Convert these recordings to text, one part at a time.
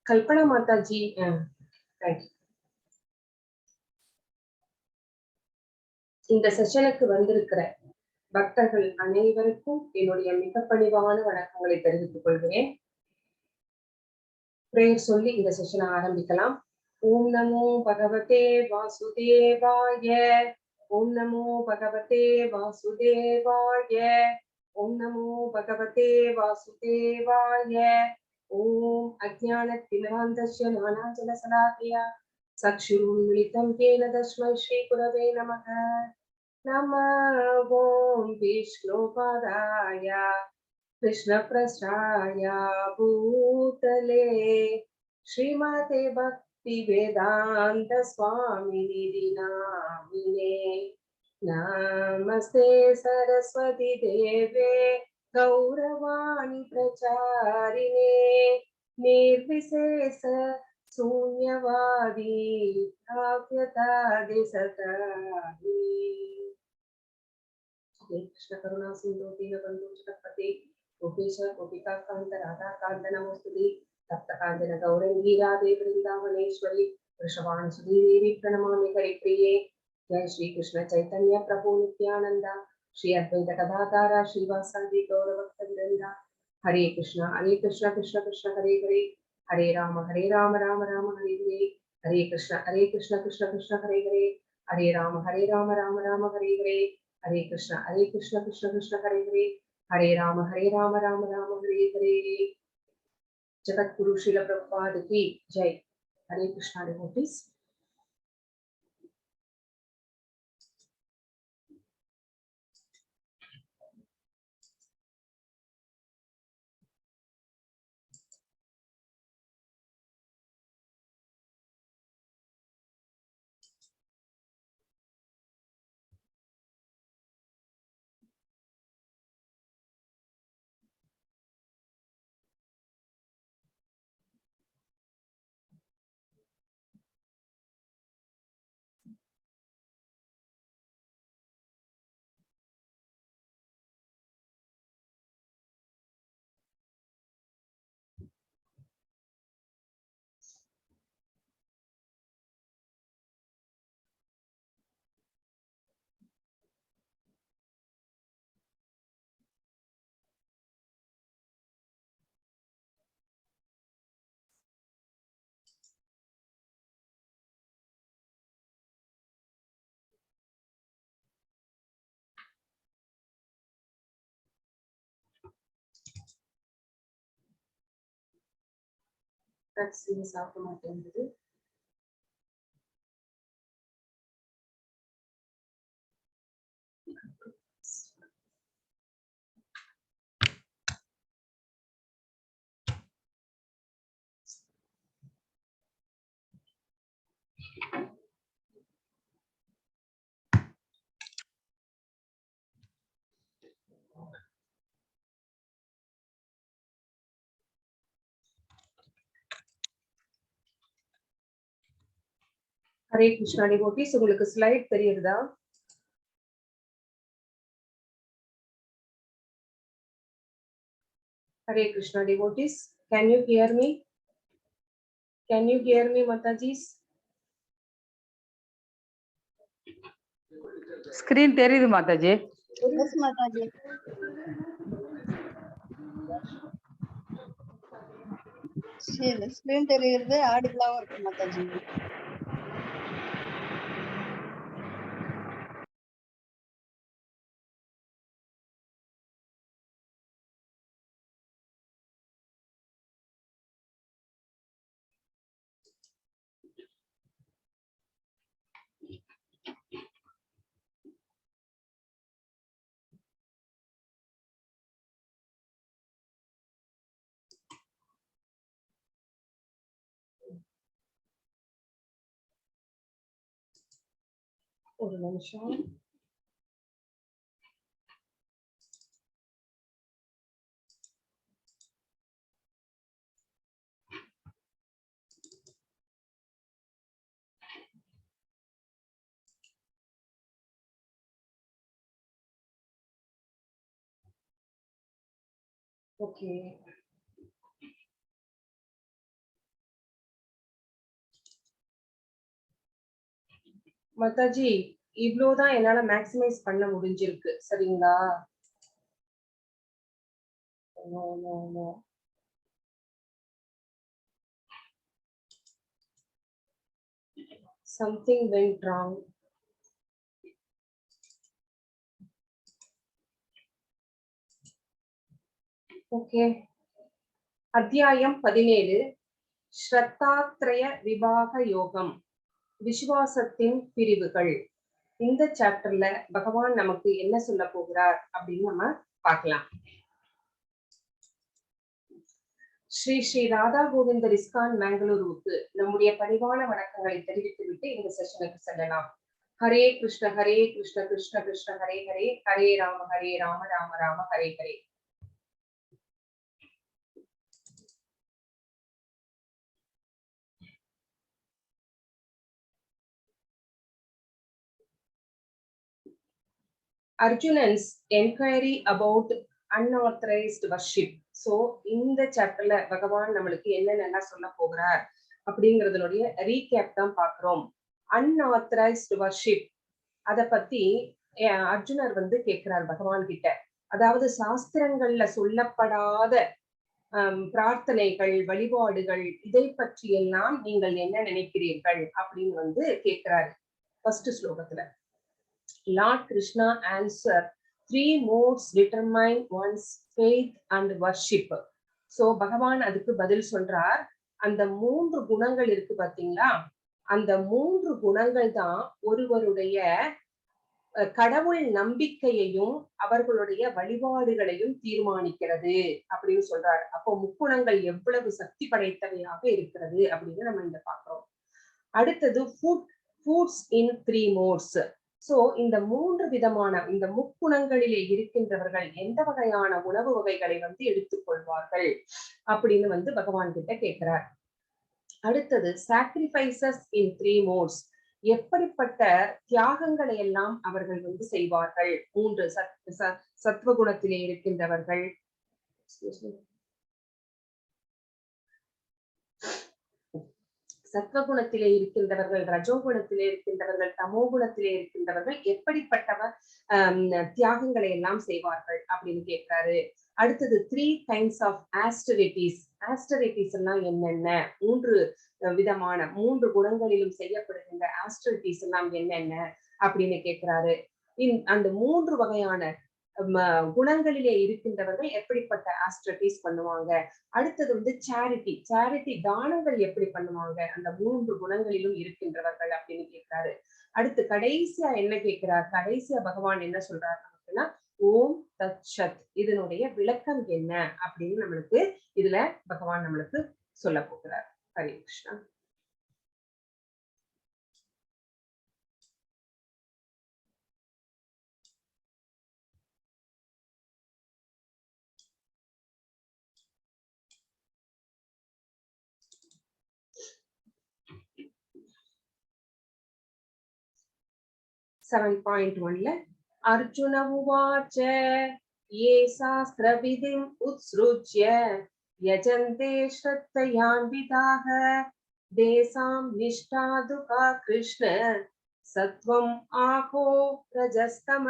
कल्पना माता जी இந்த செஷனுக்கு வந்திருக்கிற பக்தர்கள் அனைவருக்கும் என்னுடைய மிக பணிவான வணக்கங்களை தெரிவித்துக் கொள்கிறேன். பிரேயர் சொல்லி இந்த செஷனை ஆரம்பிக்கலாம். ஓம் நமோ பகவதே வாசுதேவாய, ஓம் நமோ பகவதே வாசுதேவாய, ஓம் நமோ பகவதே வாசுதேவாய. ஓம் அஜ்ஞானத்திமிராந்தஸ்ய ஞானாஞ்சனசலாக்கயா चक्षुरुन्मिलितं येन तस्मै श्रीगुरवे नमः। नमः ॐ विष्णुपादाय कृष्णप्रस्थाय भूतले श्रीमते भक्तिवेदान्त स्वामिनिधि नामिने। नमस्ते सरस्वती देवे गौरवाणी प्रचारिणे निर्विशेष शून्यवादी प्राप्यतादि सतादि। कृष्ण करुणा सिंधु दीनबंधु जगत्पते गोपीश गोपिका कांत राधा कांत नमोस्तुते तप्त कांचन गौरंगी राधे वृंदावनेश्वरी वृषभानुसुते देवी प्रणमामि हरिप्रिये। जय श्री कृष्ण चैतन्य प्रभु नित्यानंद श्री अद्वैत गदाधर श्रीवासादि गौरभक्तवृंद। हरे कृष्ण कृष्ण कृष्ण हरे हरे हरे राम राम राम हरे हरे। हरे कृष्ण कृष्ण कृष्ण हरे हरे हरे राम राम राम हरे हरे। हरे कृष्ण कृष्ण कृष्ण हरे हरे हरे राम राम राम हरे हरे। जगत गुरु श्रील प्रभुपाद की जय। हरे कृष्ण डिवोटीज। சாப்பிட மாட்டேங்குது. हरे कृष्णा डिवोटीज உங்களுக்கு ஸ்லைட் தெரியுதா? Hare Krishna devotees, can you hear me? Can you hear me Mataji's? Screen தெரியுது மாதாஜி. Yes மாதாஜி. Screen தெரியுது, ஆடிபிளாவும் இருக்கு மாதாஜி. ஒரு நிமிஷம். ஓகே. மாதாஜி, இவ்வளவுதான் என்னால மேக்ஸிமைஸ் பண்ண முடிஞ்சிருக்கு. சரிங்களா? No, no, no. Something went wrong. Okay. அத்தியாயம் 17 ஸ்ரத்தாத்ரய விபாக யோகம், விசுவாசத்தின் பிரிவுகள். இந்த சாப்டர்ல பகவான் நமக்கு என்ன சொல்ல போகிறார் அப்படின்னு நம்ம பார்க்கலாம். ஸ்ரீ ஸ்ரீ ராதா கோவிந்தர் இஸ்கான் மேங்களூருக்கு நம்முடைய பணிவான வணக்கங்களை தெரிவித்துவிட்டு இந்த செஷனுக்கு செல்லலாம். Hare Krishna Krishna Krishna Hare Hare, Hare Rama Rama Rama Hare Hare. Arjunan's enquiry about unauthorized worship. So இந்த சாப்டர்ல பகவான் நம்மளுக்கு என்னென்ன சொல்ல போகிறார் அப்படிங்கறதுடைய ரீகேப் தான் பார்க்கிறோம். அன்ஆத்தரைஸ்டு வர்ஷிப் அத பத்தி அர்ஜுனர் கேட்கிறார் பகவான் கிட்ட. அதாவது சாஸ்திரங்கள்ல சொல்லப்படாத பிரார்த்தனைகள், வழிபாடுகள், இதை பற்றி எல்லாம் நீங்கள் என்ன நினைக்கிறீர்கள் அப்படின்னு கேட்கிறாரு ஃபர்ஸ்ட் ஸ்லோகத்துல. Lord Krishna answer, 3 modes determine one's faith and worship. So பகவான் அதுக்கு பதில் சொல்றார். அந்த 3 குணங்கள் இருக்கு பாத்தீங்களா, அந்த 3 குணங்கள் தான் ஒருவருடைய கடவுள் நம்பிக்கையையும் அவர்களுடைய வழிபாடுகளையும் தீர்மானிக்கிறது அப்படின்னு சொல்றாரு. அப்போ முக்குணங்கள் எவ்வளவு சக்தி படைத்தவையாக இருக்கிறது அப்படின்னு நம்ம இந்த பாக்குறோம். அடுத்தது ஃபுட்ஸ் இன் 3 modes. சோ இந்த 3 விதமான இந்த முக்குணங்களிலே இருக்கின்றவர்கள் எந்த வகையான உணவு வகைகளை எடுத்துக்கொள்வார்கள் அப்படின்னு பகவான் கிட்ட கேட்கிறார். அடுத்தது சாக்ரிஃபைசஸ் இன் 3 modes. எப்படிப்பட்ட தியாகங்களை எல்லாம் அவர்கள் செய்வார்கள். 3 சத்வகுணத்திலே இருக்கின்றவர்கள், சத்வகுணத்திலே இருக்கின்றவர்கள், ரஜோகுணத்திலே இருக்கின்றவர்கள், தமோகுணத்திலே இருக்கின்றவர்கள் எப்படிப்பட்டவர் தியாகங்களை எல்லாம் செய்வார்கள் அப்படின்னு கேட்கிறாரு. அடுத்தது 3 kinds of austerities. austerities எல்லாம் என்னென்ன, 3 விதமான 3 குணங்களிலும் செய்யப்படுகின்ற austerities எல்லாம் என்னென்ன அப்படின்னு கேட்கிறாரு. அந்த 3 வகையான குணங்களிலே இருக்கின்றவர்கள் எப்படிப்பட்ட austerities பண்ணுவாங்க. அடுத்தது சேரிட்டி தானங்கள் எப்படி பண்ணுவாங்க அந்த 3 குணங்களிலும் இருக்கின்றவர்கள் அப்படின்னு கேட்கிறாரு. அடுத்து கடைசியா என்ன கேட்கிறார், கடைசியா பகவான் என்ன சொல்றாரு நமக்குன்னா, ஓம் தத் சத், இதனுடைய விளக்கம் என்ன அப்படின்னு நம்மளுக்கு இதுல பகவான் நம்மளுக்கு சொல்ல போகிறார். ஹரே கிருஷ்ணா. अर्जुन उवाच ये शास्त्रविधिम् उत्सृज्य यजन्ते श्रद्धयान्विताः तेषां निष्ठा दुःखा कृष्ण सत्वम् आहो रजस्तम.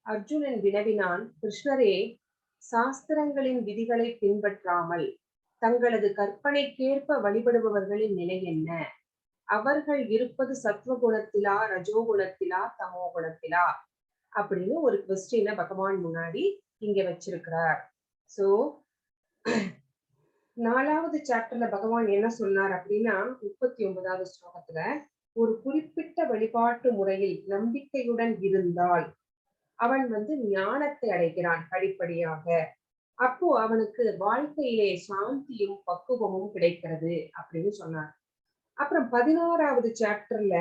அர்ஜுனன் வினவினான், கிருஷ்ணரே, சாஸ்திரங்களின் விதிகளை பின்பற்றாமல் தங்களது கற்பனைக்கேற்ப வழிபடுபவர்களின் நிலை என்ன? அவர்கள் இருப்பது சத்வகுணத்திலா, ரஜோகுணத்திலா, தமோகுணத்திலா அப்படின்னு ஒரு கொஸ்டினை பகவான் முன்னாடி இங்க வச்சிருக்கிறார். சோ 4வது சாப்டர்ல பகவான் என்ன சொன்னார் அப்படின்னா, 39வது ஸ்லோகத்துல, ஒரு குறிப்பிட்ட வழிபாட்டு முறையில் நம்பிக்கையுடன் இருந்தால் அவன் ஞானத்தை அடைகிறான் படிப்படியாக. அப்போ அவனுக்கு வாழ்க்கையிலே சாந்தியும் பக்குவமும் கிடைக்கிறது அப்படின்னு சொன்னார். அப்புறம் 16வது சாப்டர்ல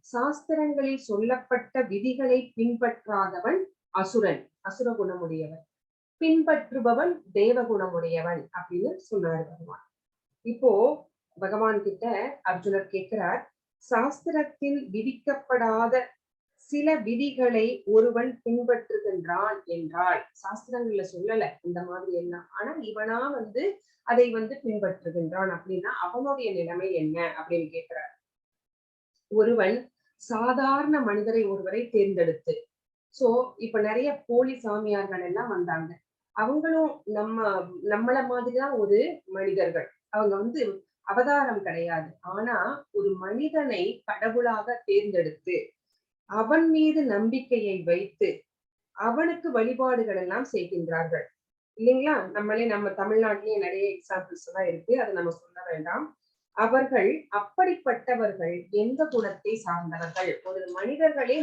சாஸ்திரங்களில் சொல்லப்பட்ட விதிகளை பின்பற்றாதவன் அசுரன், அசுர குணமுடையவன், பின்பற்றுபவன் தேவகுணமுடையவன் அப்படின்னு சொன்னார் பகவான். இப்போ பகவான் கிட்ட அர்ஜுனர் கேட்கிறார், சாஸ்திரத்தில் விதிக்கப்படாத சில விதிகளை ஒருவன் பின்பற்றுகின்றான் என்றால், சாஸ்திரங்கள்ல சொல்லல இந்த மாதிரி எல்லாம், ஆனா இவனா வந்து அதை வந்து பின்பற்றுகின்றான் அப்படின்னா அவனுடைய நிலைமை என்ன அப்படின்னு கேட்கிறார். ஒருவன் சாதாரண ஒருவரை தேர்ந்தெடுத்து, சோ இப்ப நிறைய போலி சாமியார்கள் எல்லாம் வந்தாங்க. அவங்களும் நம்மள மாதிரிதான் ஒரு மனிதர்கள். அவங்க வந்து அவதாரம் கிடையாது. ஆனா ஒரு மனிதனை கடவுளாக தேர்ந்தெடுத்து அவன் மீது நம்பிக்கையை வைத்து அவனுக்கு வழிபாடுகள் எல்லாம் செய்கின்றார்கள் இல்லைங்களா? நம்ம தமிழ்நாட்டிலேயே நிறைய எக்ஸாம்பிள்ஸ் எல்லாம் இருக்கு, அதை நம்ம சொல்ல வேண்டாம். அவர்கள் அப்படிப்பட்டவர்கள் எந்த குணத்தை சார்ந்தவர்கள்? ஒரு மனிதர்களை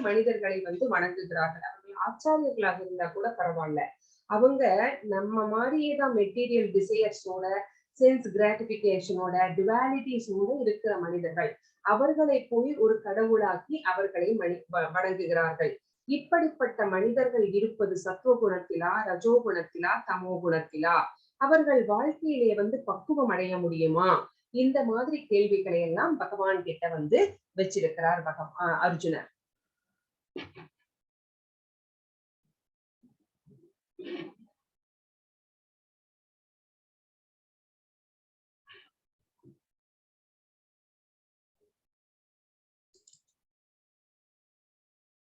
வந்து வணங்குகிறார்கள். அவர்கள் ஆச்சாரியர்களாக இருந்தா கூட பரவாயில்ல. அவங்க நம்ம மாதிரியேதான் மெட்டீரியல் டிசையர்ஸோட, சென்ஸ் கிராட்டிபிகேஷனோட, டுவாலிட்டிஸோட இருக்கிற மனிதர்கள். அவர்களை போய் ஒரு கடவுளாக்கி அவர்களை வணங்குகிறார்கள். இப்படிப்பட்ட மனிதர்கள் இருப்பது சத்துவ குணத்திலா, ரஜோ குணத்திலா, தமோ குணத்திலா? அவர்கள் வாழ்க்கையிலே வந்து பக்குவம் அடைய முடியுமா? இந்த மாதிரி கேள்விகளை எல்லாம் பகவான் கிட்ட வந்து வச்சிருக்கிறார் அர்ஜுனர்.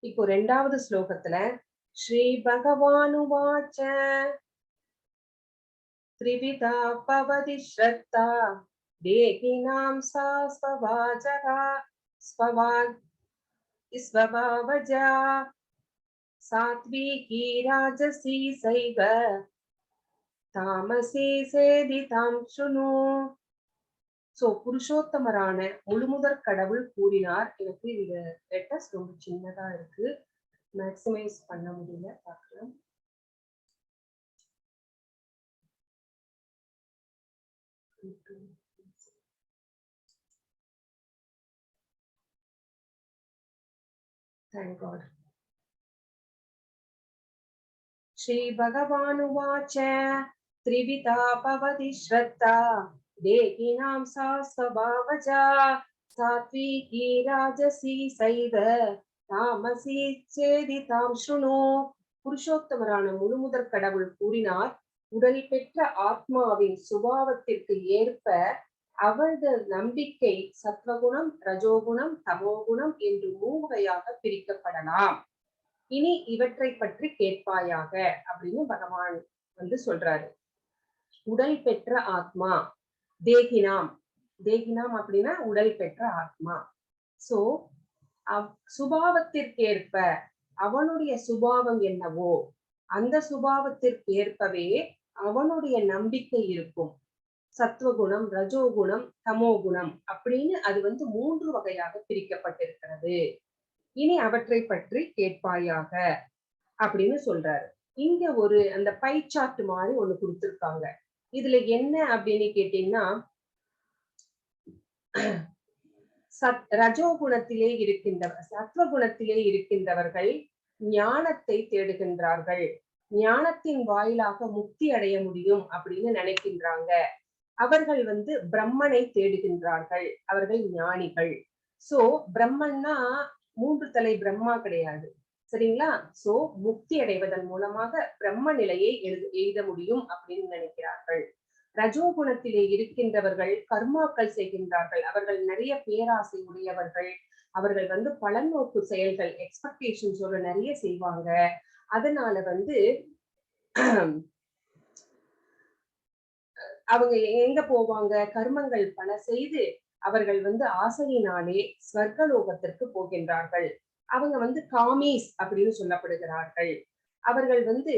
இப்போ 2வது ஸ்லோகத்துல ஸ்ரீ பகவானுவாச்ச த்ரிவிதா பவதி ஸ்ரத்தா தேகினாம் சா ஸ்வபாஜகா ஸ்வபாவஜா சாத்விகி ராஜசி சைவ தாமசி சேதிதாம் சுனு. சோ புருஷோத்தமரான முழுமுதற் கடவுள் கூறினார். எனக்கு இந்த லெட்டர்ஸ் ரொம்ப சின்னதா இருக்கு, மேக்ஸிமைஸ் பண்ண முடியல, பார்க்கலாம். Thank God. श्री भगवानुवाच त्रिविधा भवति श्रद्धा देहिनां सा स्वभावजा सात्विकी राजसी सैव तामसी சேதிதாம் சுனு. புருஷோத்தமரான முழுமுதற் கடவுள் கூறினார், உடல் பெற்ற ஆத்மாவின் சுபாவத்திற்கு ஏற்ப அவரது நம்பிக்கை சத்வகுணம், ரஜோகுணம், தமோகுணம் என்று 3 வகையாக பிரிக்கப்படலாம். இனி இவற்றை பற்றி கேட்பாயாக அப்படின்னு பகவான் வந்து சொல்றாரு. உடல் பெற்ற ஆத்மா, தேகினாம். தேகினாம் அப்படின்னா உடல் பெற்ற ஆத்மா. சோ சுபாவத்திற்கேற்ப அவனுடைய சுபாவம் என்னவோ அந்த சுபாவத்திற்கேற்பவே அவனுடைய நம்பிக்கை இருக்கும். சத்துவகுணம், ரஜோகுணம், தமோகுணம் அப்படின்னு அது வந்து 3 வகையாக பிரிக்கப்பட்டிருக்கிறது. இனி அவற்றை பற்றி கேட்பாயாக அப்படின்னு சொல்றாரு. இங்க ஒரு அந்த பை சார்ட் மாதிரி ஒண்ணு கொடுத்திருக்காங்க. இதுல என்ன அப்படின்னு கேட்டீங்கன்னா, ரஜோகுணத்திலே சத்வகுணத்திலே இருக்கின்றவர்கள் ஞானத்தை தேடுகின்றார்கள். ஞானத்தின் வாயிலாக முக்தி அடைய முடியும் அப்படின்னு நினைக்கின்றாங்க. அவர்கள் வந்து பிரம்மனை தேடுகின்றார்கள். அவர்கள் ஞானிகள். சோ பிரம்மன்னா 3 தலை பிரம்மா கிடையாது, சரிங்களா? சோ முக்தி அடைவதன் மூலமாக பிரம்ம நிலையை எய்த முடியும் அப்படின்னு நினைக்கிறார்கள். ரஜோகுணத்திலே இருக்கின்றவர்கள் கர்மாக்கள் செய்கின்றார்கள். அவர்கள் நிறைய பேராசை உடையவர்கள். அவர்கள் வந்து பலநோக்கு செயல்கள், எக்ஸ்பெக்டேஷன்ஸோட நிறைய செய்வாங்க. அதனால வந்து அவங்க எங்க போவாங்க? கர்மங்கள் பல செய்து அவர்கள் வந்து ஆசையினாலே ஸ்வர்கலோகத்திற்கு போகின்றார்கள். அவங்க வந்து காமீஸ் அப்படின்னு சொல்லப்படுகிறார்கள். அவர்கள் வந்து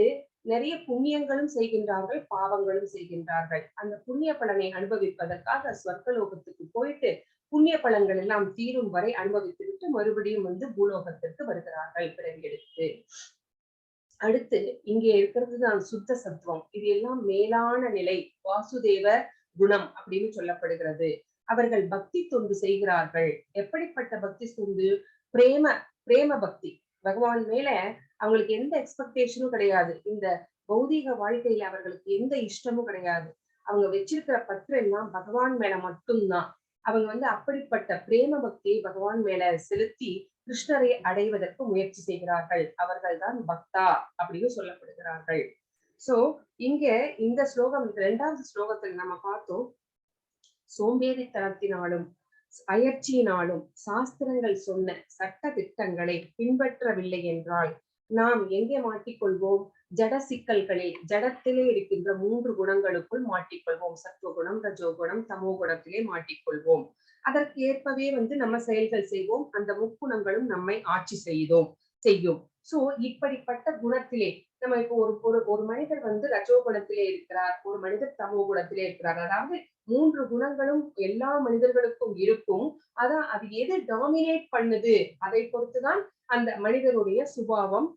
நிறைய புண்ணியங்களும் செய்கின்றார்கள், பாவங்களும் செய்கின்றார்கள். அந்த புண்ணிய பலனை அனுபவிப்பதற்காக ஸ்வர்கலோகத்துக்கு போயிட்டு புண்ணிய பலன்கள் எல்லாம் தீரும் வரை அனுபவித்து விட்டு மறுபடியும் வந்து பூலோகத்திற்கு வருகிறார்கள் பிறவி எடுத்து. அடுத்து இங்கே இருக்கிறது தான் சுத்த சத்துவம். இது எல்லாம் மேலான நிலை, வாசுதேவ குணம் அப்படின்னு சொல்லப்படுகிறது. அவர்கள் பக்தி தொண்டு செய்கிறார்கள். எப்படிப்பட்ட பக்தி தொண்டு? பிரேம பக்தி. பகவான் மேல அவங்களுக்கு எந்த எக்ஸ்பெக்டேஷனும் கிடையாது. இந்த பௌதீக வாழ்க்கையில அவர்களுக்கு எந்த இஷ்டமும் கிடையாது. அவங்க வச்சிருக்கிற பற்று எல்லாம் பகவான் மேல மட்டும்தான். அவங்க வந்து அப்படிப்பட்ட பிரேம பக்தியை பகவான் மேல செலுத்தி கிருஷ்ணரை அடைவதற்கு முயற்சி செய்கிறார்கள். அவர்கள் தான் பக்தா அப்படின்னு சொல்லப்படுகிறார்கள். சோ இங்க இந்த ஸ்லோகம் 2வது ஸ்லோகத்தில் நம்ம பார்த்தோம், சோம்பேறித்தனத்தினாலும் அயற்சியினாலும் சாஸ்திரங்கள் சொன்ன சட்ட திட்டங்களை பின்பற்றவில்லை என்றால் நாம் எங்கே மாட்டிக்கொள்வோம்? ஜட சிக்கல்களில், ஜடத்திலே இருக்கின்ற 3 குணங்களுக்குள் மாட்டிக்கொள்வோம். சத்துவகுணம், ரஜோகுணம், தமோ குணத்திலே மாட்டிக்கொள்வோம். அதற்கு ஏற்பவே நம்ம செயல்கள் செய்வோம். அந்த முக்குணங்களும் நம்மை ஆட்சி செய்யும். சோ இப்படிப்பட்ட குணத்திலே நம்ம இப்போ ஒரு மனிதர் ரஜோ குணத்திலே இருக்கிறார், ஒரு மனிதர் தமோ குணத்திலே இருக்கிறார். அதாவது 3 குணங்களும் எல்லா மனிதர்களுக்கும் இருக்கும். அதான் அது எது டாமினேட் பண்ணுது அதை பொறுத்துதான் அந்த மனிதனுடைய சுபாவம்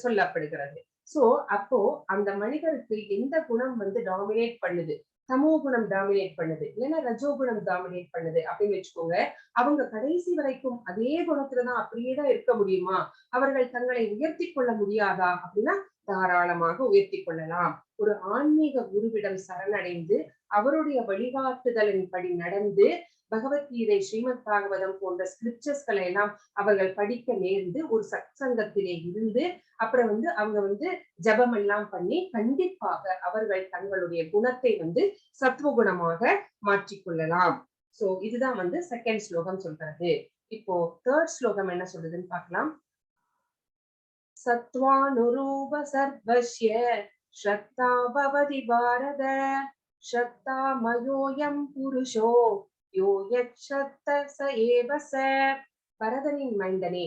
சொல்லப்படுகிறது. சோ அப்போ அந்த மனிதருக்கு எந்த குணம் டாமினேட் பண்ணுது? தமோ குணம் டாமினேட் பண்ணுது, இல்லைன்னா ரஜோ குணம் டாமினேட் பண்ணுது அப்படின்னு வச்சுக்கோங்க. அவங்க கடைசி வரைக்கும் அதே குணத்துலதான் அப்படியேதான் இருக்க முடியுமா? அவர்கள் தங்களை உயர்த்தி கொள்ள முடியாதா? அப்படின்னா தாராளமாக உயர்த்தி கொள்ளலாம். ஒரு ஆன்மீக குருவிடம் சரணடைந்து அவருடைய வழிகாட்டுதலின்படி நடந்து பகவத்கீதை, ஸ்ரீமத் பாகவதம் போன்ற ஸ்கிரிப்சர்ஸ்களை எல்லாம் அவர்கள் படிக்க நேர்ந்து ஒரு சத்சங்கத்திலே இருந்து அப்புறம் அவங்க ஜபம் எல்லாம் பண்ணி கண்டிப்பாக அவர்கள் தங்களுடைய குணத்தை சத்துவகுணமாக மாற்றிக்கொள்ளலாம். சோ இதுதான் செகண்ட் ஸ்லோகம் சொல்றது. இப்போ தேர்ட் ஸ்லோகம் என்ன சொல்றதுன்னு பார்க்கலாம். சத்வானுரூப சர்வஸ்ய ஸ்ரத்தா பவதி பாரத ஸ்ரத்தா மயோயம் புருஷோ யோ யக்ஷத்த ச ஏவ ச. பரதனின் மைந்தனே,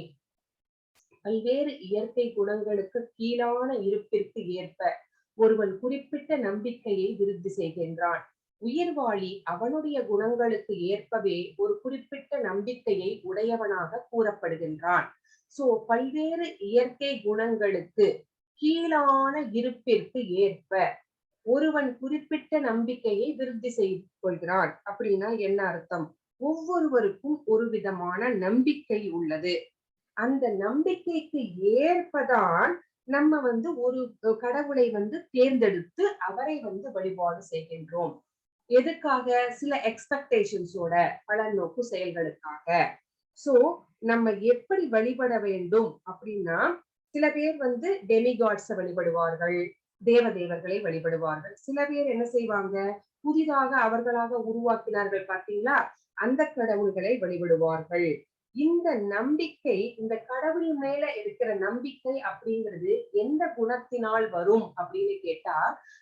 பல்வேறு இயற்கை குணங்களுக்கு கீழான இருப்பிற்கு ஏற்ப ஒருவன் குறிப்பிட்ட நம்பிக்கையை விருத்தி செய்கின்றான். உயிர்வாழி அவனுடைய குணங்களுக்கு ஏற்பவே ஒரு குறிப்பிட்ட நம்பிக்கையை உடையவனாக கூறப்படுகின்றான். சோ பல்வேறு இயற்கை குணங்களுக்கு கீழான இருப்பிற்கு ஏற்ப ஒருவன் குறிப்பிட்ட நம்பிக்கையை விருத்தி செய்து கொள்கிறான். அப்படின்னா என்ன அர்த்தம்? ஒவ்வொருவருக்கும் ஒரு விதமான நம்பிக்கை உள்ளது. அந்த நம்பிக்கைக்கு ஏற்பதான் நம்ம ஒரு கடவுளை தேர்ந்தெடுத்து அவரை வழிபாடு செய்கின்றோம். எதுக்காக? சில எக்ஸ்பெக்டேஷன்ஸோட, பலநோக்கு செயல்களுக்காக. சோ நம்ம எப்படி வழிபட வேண்டும் அப்படின்னா, சில பேர் டெமிகாட்ஸ வழிபடுவார்கள், தேவதேவர்களை வழிபடுவார்கள். சில பேர் என்ன செய்வாங்க, புதிதாக அவர்களாக உருவாக்கினார்கள் பாத்தீங்களா, அந்த கடவுள்களை வழிபடுவார்கள். இந்த நம்பிக்கை, இந்த கடவுள் மேல இருக்கிற நம்பிக்கை அப்படிங்கிறது எந்த குணத்தினால் வரும் அப்படின்னு கேட்டா,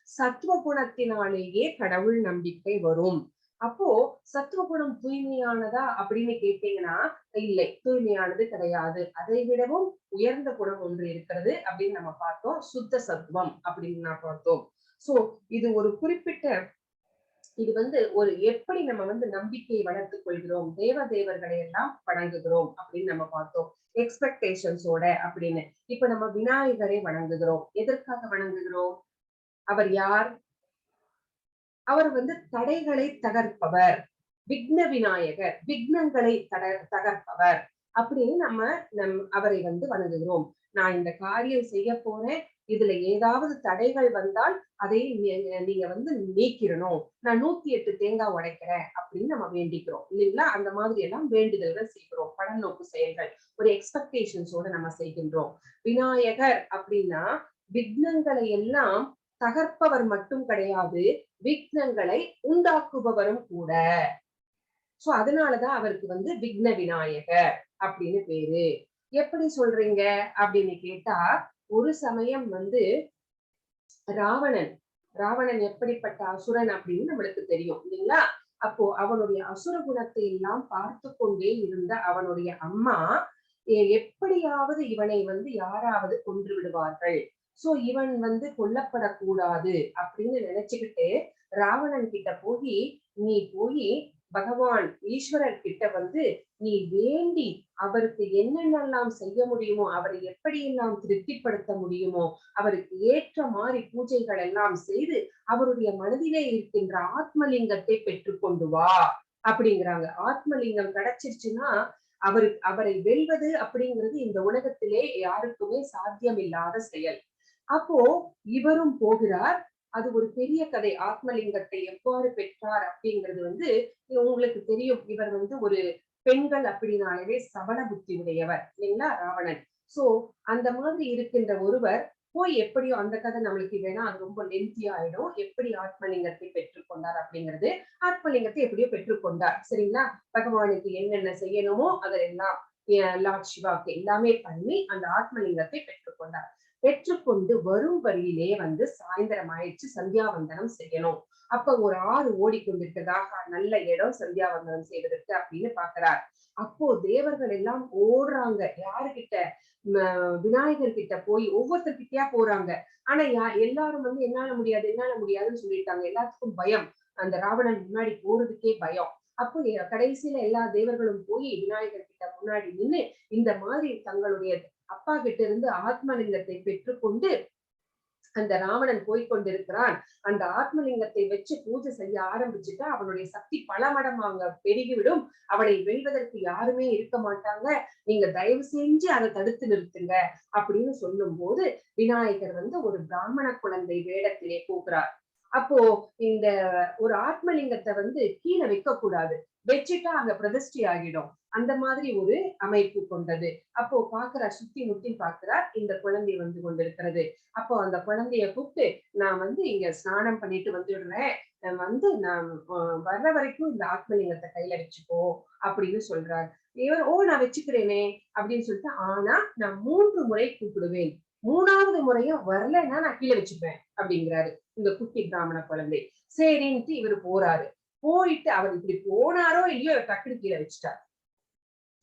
சத்துவ குணத்தினாலேயே கடவுள் நம்பிக்கை வரும். அப்போ சத்துவகுணம் தூய்மையானதா அப்படின்னு கேட்டீங்கன்னா இல்லை, தூய்மையானது கிடையாது. அதை விடவும் உயர்ந்த குணம் ஒன்று இருக்கிறது அப்படின்னு நம்ம பார்த்தோம், சுத்த சத்துவம் அப்படின்னு நான் பார்த்தோம். சோ இது ஒரு குறிப்பிட்ட, இது ஒரு எப்படி நம்ம நம்பிக்கையை வளர்த்துக் கொள்கிறோம், தேவர்களை எல்லாம் வணங்குகிறோம் அப்படின்னு நம்ம பார்த்தோம், எக்ஸ்பெக்டேஷன்ஸோட அப்படின்னு. இப்ப நம்ம விநாயகரை வணங்குகிறோம். எதற்காக வணங்குகிறோம்? அவர் யார்? அவர் தடைகளை தகர்ப்பவர், விக்ன விநாயகர், விக்னங்களை தகர்ப்பவர் அப்படின்னு நம்ம அவரை வணங்குகிறோம். நான் இந்த காரியம் செய்ய போறேன், இதுல ஏதாவது தடைகள் வந்தால் அதை நீங்க நீக்கிடணும், நான் 108 தேங்காய் உடைக்கிறேன் அப்படின்னு நம்ம வேண்டிக்கிறோம் இல்லைங்களா? அந்த மாதிரி எல்லாம் வேண்டுதல்கள் செய்கிறோம், பலநோக்கு செயல்கள், ஒரு எக்ஸ்பெக்டேஷன்ஸோட நம்ம செய்கின்றோம். விநாயகர் அப்படின்னா விக்னங்களை எல்லாம் தகர்ப்பவர் மட்டும் கிடையாது, விக்னங்களை உண்டாக்குபவரும் கூட. சோ அதனாலதான் அவருக்கு விக்ன விநாயகர் அப்படின்னு பேரு. எப்படி சொல்றீங்க அப்படின்னு கேட்டா, ஒரு சமயம் ராவணன் எப்படிப்பட்ட அசுரன் அப்படின்னு நம்மளுக்கு தெரியும் இல்லைங்களா? அப்போ அவனுடைய அசுர குணத்தை எல்லாம் பார்த்து கொண்டே இருந்த அவனுடைய அம்மா, எப்படியாவது இவனை யாராவது கொன்று விடுவார்கள், சோ இவன் கொல்லப்படக்கூடாது அப்படின்னு நினைச்சுக்கிட்டு ராவணன் கிட்ட போய், நீ போய் பகவான் ஈஸ்வரர் கிட்ட நீ வேண்டி அவருக்கு என்னென்னலாம் செய்ய முடியுமோ, அவரை எப்படியெல்லாம் திருப்திப்படுத்த முடியுமோ, அவருக்கு ஏற்ற மாதிரி பூஜைகள் எல்லாம் செய்து அவருடைய மனதிலே இருக்கின்ற ஆத்மலிங்கத்தை பெற்றுக்கொண்டு வா அப்படிங்கிறாங்க. ஆத்மலிங்கம் கிடைச்சிருச்சுன்னா அவரை வெல்வது அப்படிங்கிறது இந்த உலகத்திலே யாருக்குமே சாத்தியம் இல்லாத செயல். அப்போ இவரும் போகிறார். அது ஒரு பெரிய கதை. ஆத்மலிங்கத்தை எவ்வாறு பெற்றார் அப்படிங்கிறது உங்களுக்கு தெரியும். இவர் ஒரு பெண்கள் அப்படின்னாலே சபல புத்தி உடையவர் இல்லைங்களா ராவணன். சோ அந்த மாதிரி இருக்கின்ற ஒருவர் போய் எப்படியோ அந்த கதை நம்மளுக்கு வேணா அது ரொம்ப லென்த்தியா ஆயிடும். எப்படி ஆத்மலிங்கத்தை பெற்றுக்கொண்டார் அப்படிங்கிறது, ஆத்மலிங்கத்தை எப்படியோ பெற்றுக்கொண்டார் சரிங்களா. பகவானுக்கு என்னென்ன செய்யணுமோ அதெல்லாம் லார்ட் சிவாக்கு எல்லாமே பண்ணி அந்த ஆத்மலிங்கத்தை பெற்றுக்கொண்டார். பெற்றுக்கொண்டு வரும் வழியிலே வந்து சாயந்தரம் ஆயிடுச்சு, சந்தியாவந்தனம் செய்யணும். அப்ப ஒரு ஆறு ஓடிக்கொண்டிருக்கிறதாக நல்ல இடம் சந்தியாவந்தனம் செய்வதற்கு அப்படின்னு பாக்குறார். அப்போ தேவர்கள் எல்லாம் ஓடுறாங்க யாருகிட்ட, விநாயகர் கிட்ட போய் ஒவ்வொருத்தர்கிட்டயா போறாங்க. ஆனா எல்லாரும் வந்து என்னால முடியாது என்னால முடியாதுன்னு சொல்லிட்டாங்க. எல்லாத்துக்கும் பயம், அந்த ராவணன் முன்னாடி போறதுக்கே பயம். அப்போ கடைசியில எல்லா தேவர்களும் போய் விநாயகர் கிட்ட முன்னாடி நின்று இந்த மாதிரி தங்களுடைய அப்பா கிட்ட இருந்து ஆத்மலிங்கத்தை பெற்றுக்கொண்டு அந்த ராவணன் போய்கொண்டிருக்கிறான், அந்த ஆத்மலிங்கத்தை வச்சு பூஜை செய்ய ஆரம்பிச்சுட்டா அவனுடைய சக்தி பல மடங்கு பெருகிவிடும், அவனை வெல்வதற்கு யாருமே இருக்க மாட்டாங்க, நீங்க தயவு செஞ்சு அதை தடுத்து நிறுத்துங்க அப்படின்னு சொல்லும் போது விநாயகர் வந்து ஒரு பிராமண குழந்தை வேடத்திலே போகிறார். அப்போ இந்த ஒரு ஆத்மலிங்கத்தை வந்து கீழே வைக்க கூடாது, வச்சுட்டா அங்க பிரதிஷ்டி ஆகிடும், அந்த மாதிரி ஒரு அமைப்பு கொண்டது. அப்போ பாக்குறார், சுத்தி முத்தி பாக்குறார், இந்த குழந்தை வந்து கொண்டிருக்கிறது. அப்போ அந்த குழந்தைய கூப்பிட்டு, நான் வந்து இங்க ஸ்நானம் பண்ணிட்டு வந்துடுறேன், வந்து நான் வர்ற வரைக்கும் இந்த ஆத்மலிங்கத்தை கையில வச்சுக்கோ அப்படின்னு சொல்றாரு. இவர் நான் வச்சுக்கிறேனே அப்படின்னு சொல்லிட்டு, ஆனா நான் 3 முறை கூப்பிடுவேன், 3வது முறையும் வரலன்னா நான் கீழே வச்சுப்பேன் அப்படிங்கிறாரு இந்த குட்டி பிராமண குழந்தை. சரின்ட்டு இவர் போறாரு. போயிட்டு அவர் இப்படி போனாரோ இல்லையோ டக்குனு கீழே வச்சுட்டார்.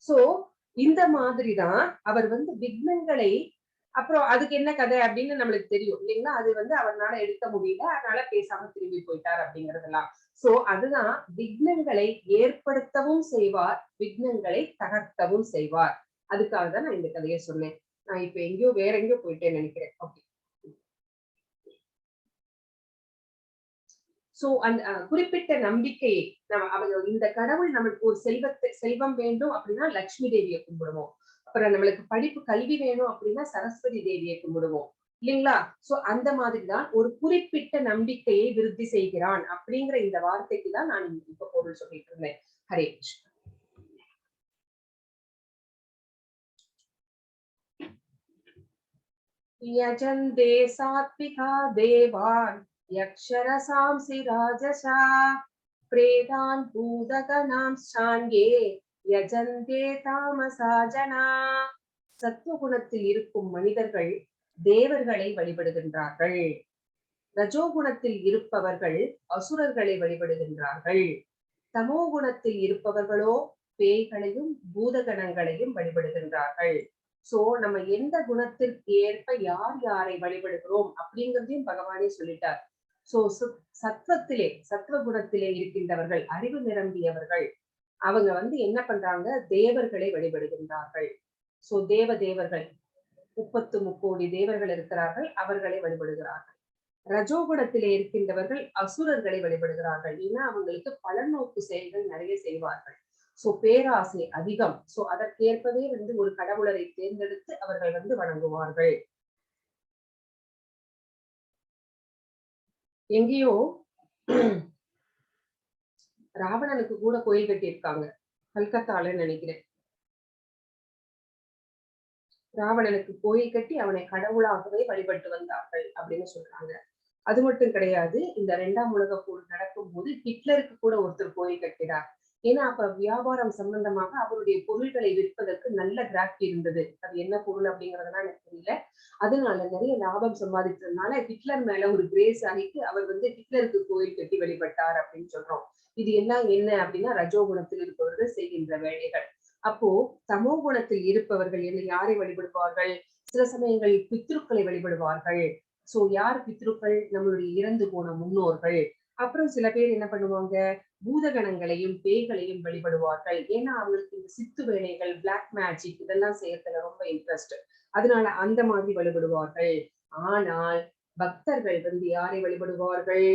சோ இந்த மாதிரிதான் அவர் வந்து விக்னங்களை, அப்புறம் அதுக்கு என்ன கதை அப்படின்னு நம்மளுக்கு தெரியும் இல்லைங்களா, அது வந்து அவரால் எடுக்க முடியல, அதனால பேசாம திரும்பி போயிட்டார் அப்படிங்கறதெல்லாம். சோ அதுதான் விக்னங்களை ஏற்படுத்தவும் செய்வார், விக்னங்களை தகர்த்தவும் செய்வார். அதுக்காக தான் நான் இந்த கதையை சொன்னேன். நான் இப்ப எங்கேயோ வேற எங்கேயோ போயிட்டேன்னு நினைக்கிறேன். ஓகே. சோ அந்த குறிப்பிட்ட நம்பிக்கையை அவங்க இந்த கடவுள் நமக்கு ஒரு செல்வம் வேண்டும் அப்படின்னா லட்சுமி தேவியை கும்பிடுவோம். அப்புறம் நம்மளுக்கு படிப்பு கல்வி வேணும் அப்படின்னா சரஸ்வதி தேவியை கும்பிடுவோம் இல்லைங்களா. சோ அந்த மாதிரிதான் ஒரு குறிப்பிட்ட நம்பிக்கையை விருத்தி செய்கிறான் அப்படிங்கிற இந்த வார்த்தைக்கு தான் நான் இப்ப பொருள் சொல்லிட்டு இருந்தேன். ஹரே கிருஷ்ணா. யஜந்தே சாத்விகா தேவான் யக்ஷரசாம்சி ராஜசா பிரேதான் பூதகணாம் சாங்கே யஜந்தே தாமசா ஜனா. சத்துவகுணத்தில் இருக்கும் மனிதர்கள் தேவர்களை வழிபடுகின்றார்கள், ரஜோகுணத்தில் இருப்பவர்கள் அசுரர்களை வழிபடுகின்றார்கள், தமோ குணத்தில் இருப்பவர்களோ பேய்களையும் பூதகணங்களையும் வழிபடுகின்றார்கள். சோ நம்ம எந்த குணத்திற்கு ஏற்ப யார் யாரை வழிபடுகிறோம் அப்படிங்கிறதையும் பகவானே சொல்லிட்டார். சோ சத்துவ குணத்திலே இருக்கின்றவர்கள், அறிவு நிரம்பியவர்கள், அவங்க வந்து என்ன பண்றாங்க, தேவர்களை வழிபடுகின்றார்கள். சோ தேவர்கள் 33 கோடி தேவர்கள் இருக்கிறார்கள், அவர்களை வழிபடுகிறார்கள். ரஜோகுணத்திலே இருக்கின்றவர்கள் அசுரர்களை வழிபடுகிறார்கள், ஏன்னா அவங்களுக்கு பலநோக்கு செயல்கள் நிறைய செய்வார்கள். சோ பேராசை அதிகம். சோ அதற்கேற்பவே வந்து ஒரு கடவுளரை தேர்ந்தெடுத்து அவர்கள் வந்து வணங்குவார்கள். எங்கேயோ ராவணனுக்கு கூட கோயில் கட்டியிருக்காங்க, கல்கத்தால நினைக்கிறேன். ராவணனுக்கு கோயில் கட்டி அவனை கடவுளாகவே வழிபட்டு வந்தார்கள் அப்படின்னு சொல்றாங்க. அது மட்டும் கிடையாது, இந்த 2ஆம் உலக போர் நடக்கும் போது ஹிட்லருக்கு கூட ஒருத்தர் கோயில் கட்டினார். ஏன்னா அப்ப வியாபாரம் சம்பந்தமாக அவருடைய பொருள்களை விற்பதற்கு நல்ல கிராஃப்ட் இருந்தது. அது என்ன பொருள் அப்படிங்கறதெல்லாம் எனக்கு தெரியல. அதனால நிறைய லாபம் சம்பாதிச்சதுனால ஹிட்லர் மேல ஒரு கிரேஸ் ஆகிட்டு அவர் வந்து ஹிட்லருக்கு கோயில் கட்டி வழிபட்டார் அப்படின்னு சொல்றோம். இது எல்லாம் என்ன அப்படின்னா ரஜோகுணத்தில் இருப்பவர்கள் செய்கின்ற வேலைகள். அப்போ தமோ குணத்தில் இருப்பவர்கள் என்ன யாரை வழிபடுவார்கள், சில சமயங்களில் பித்ருக்களை வழிபடுவார்கள். சோ யார் பித்ருக்கள், நம்மளுடைய இறந்து போன முன்னோர்கள். அப்புறம் சில பேர் என்ன பண்ணுவாங்க, பூதகணங்களையும் பேய்களையும் வழிபடுவார்கள். ஏன்னா அவங்களுக்கு இந்த சித்து வேலைகள், பிளாக் மேஜிக் இதெல்லாம் செய்யறதுல ரொம்ப இன்ட்ரெஸ்ட், அதனால அந்த மாதிரி வழிபடுவார்கள். ஆனால் பக்தர்கள் வந்து யாரை வழிபடுவார்கள்,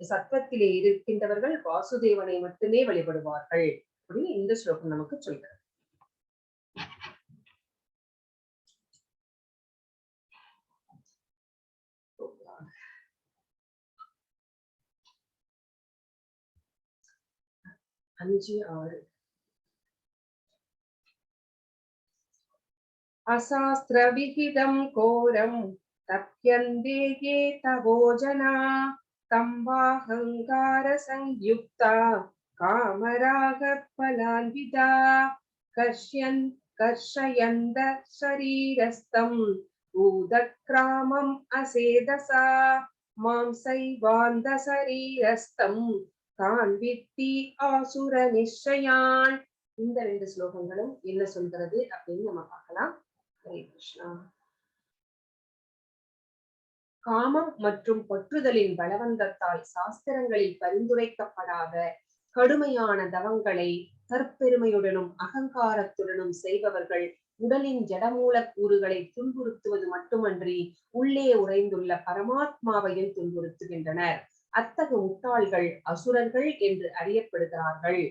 சத்வத்திலே இருக்கின்றவர்கள் வாசுதேவனை மட்டுமே வழிபடுவார்கள் அப்படின்னு இந்த ஸ்லோகம் நமக்கு சொல்கிறது. அஞ்சு ஆறு अशास्त्रविहितं घोरं तप्यन्ते ये तवोजना तम्बाहङ्कारसंयुक्ता कामरागफलान्विता कर्षयन्त शरीरस्थम् उदक्रामम् असेदसा மாம்சைவாந்த தான் வித்தி ஆசுர நிச்சயான். இந்த 2 ஸ்லோகங்களும் என்ன சொல்கிறது அப்படின்னு நம்ம பார்க்கலாம். ஹரே கிருஷ்ணா. காமம் மற்றும் பற்றுதலின் பலவந்தத்தால் சாஸ்திரங்களில் பரிந்துரைக்கப்படாத கடுமையான தவங்களை தற்பெருமையுடனும் அகங்காரத்துடனும் செய்பவர்கள் உடலின் ஜடமூல கூறுகளை துன்புறுத்துவது மட்டுமன்றி உள்ளே உறைந்துள்ள பரமாத்மாவையும் துன்புறுத்துகின்றனர். அத்தகு முட்டாள்கள் அசுரர்கள் என்று அறியப்படுகிறார்கள்.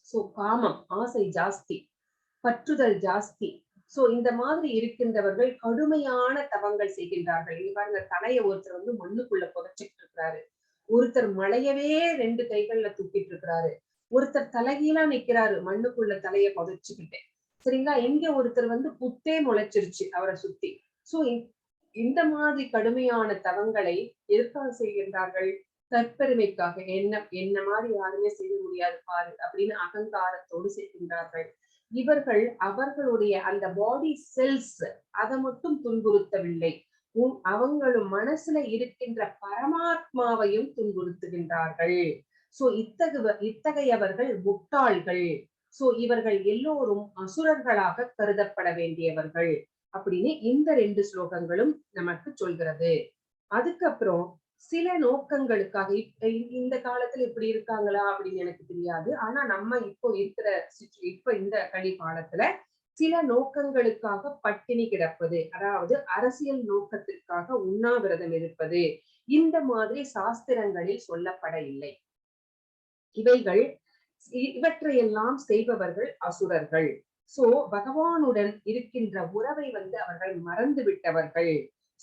சோ காமம், ஆசை ஜாஸ்தி, பற்றுதல் ஜாஸ்தி. சோ இந்த மாதிரி இருக்கின்றவர்கள் கடுமையான தவங்கள் செய்கின்றார்கள். இங்க பாருங்க, தலைய ஒருத்தர் வந்து மண்ணுக்குள்ள புதைச்சிட்டு இருக்கிறாரு, ஒருத்தர் மலையவே 2 கைகள்ல தூக்கிட்டு இருக்கிறாரு, ஒருத்தர் தலைகீழா நிக்கிறாரு மண்ணுக்குள்ள தலைய புதைச்சுக்கிட்டு. சரிங்களா? இங்க ஒருத்தர் வந்து புத்தே முளைச்சிருச்சு அவரை சுத்தி. சோ இந்த மாதிரி கடுமையான தவங்களை எதற்காக செய்கின்றார்கள்? தற்பெருமைக்காக. என்ன மாதிரி யாருமே செய்ய முடியாது பாரு அப்படின்னு அகங்காரத்தோடு செய்கின்றார்கள். இவர்கள் அவர்களுடைய அந்த பாடி செல்ஸ் அதை மட்டும் துன்புறுத்தவில்லை, அவங்களும் மனசுல இருக்கின்ற பரமாத்மாவையும் துன்புறுத்துகின்றார்கள். சோ இத்தகையவர்கள் முட்டாள்கள். சோ இவர்கள் எல்லோரும் அசுரர்களாக கருதப்பட வேண்டியவர்கள் அப்படின்னு இந்த 2 ஸ்லோகங்களும் நமக்கு சொல்கிறது. அதுக்கப்புறம் சில நோக்கங்களுக்காக இந்த காலத்துல இப்படி இருக்காங்களா அப்படின்னு எனக்கு தெரியாது. ஆனா நம்ம இப்ப இந்த கலி காலத்துல சில நோக்கங்களுக்காக பட்டினி கிடப்பது, அதாவது அரசியல் நோக்கத்திற்காக உண்ணாவிரதம் இருப்பது, இந்த மாதிரி சாஸ்திரங்களில் சொல்லப்பட இல்லை. இவற்றையெல்லாம் செய்பவர்கள் அசுரர்கள். சோ பகவானுடன் இருக்கின்ற உறவை வந்து அவர்கள் மறந்து விட்டவர்கள்.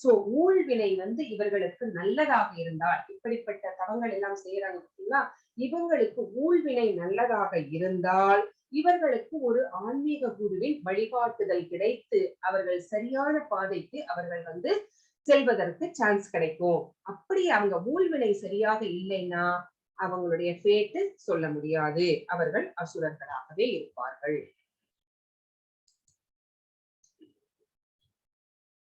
சோ ஊழ்வினை வந்து இவர்களுக்கு நல்லதாக இருந்தால், இப்படிப்பட்ட தவங்கள் எல்லாம் செய்யறாங்க பார்த்தீங்களா, இவங்களுக்கு ஊழ்வினை நல்லதாக இருந்தால் இவர்களுக்கு ஒரு ஆன்மீக குருவின் வழிகாட்டுதல் கிடைத்து அவர்கள் சரியான பாதைக்கு அவர்கள் வந்து செல்வதற்கு சான்ஸ் கிடைக்கும். அப்படி அவங்க ஊழ்வினை சரியாக இல்லைன்னா அவங்களுடைய ஃபேட்டு சொல்ல முடியாது, அவர்கள் அசுரர்களாகவே இருப்பார்கள்.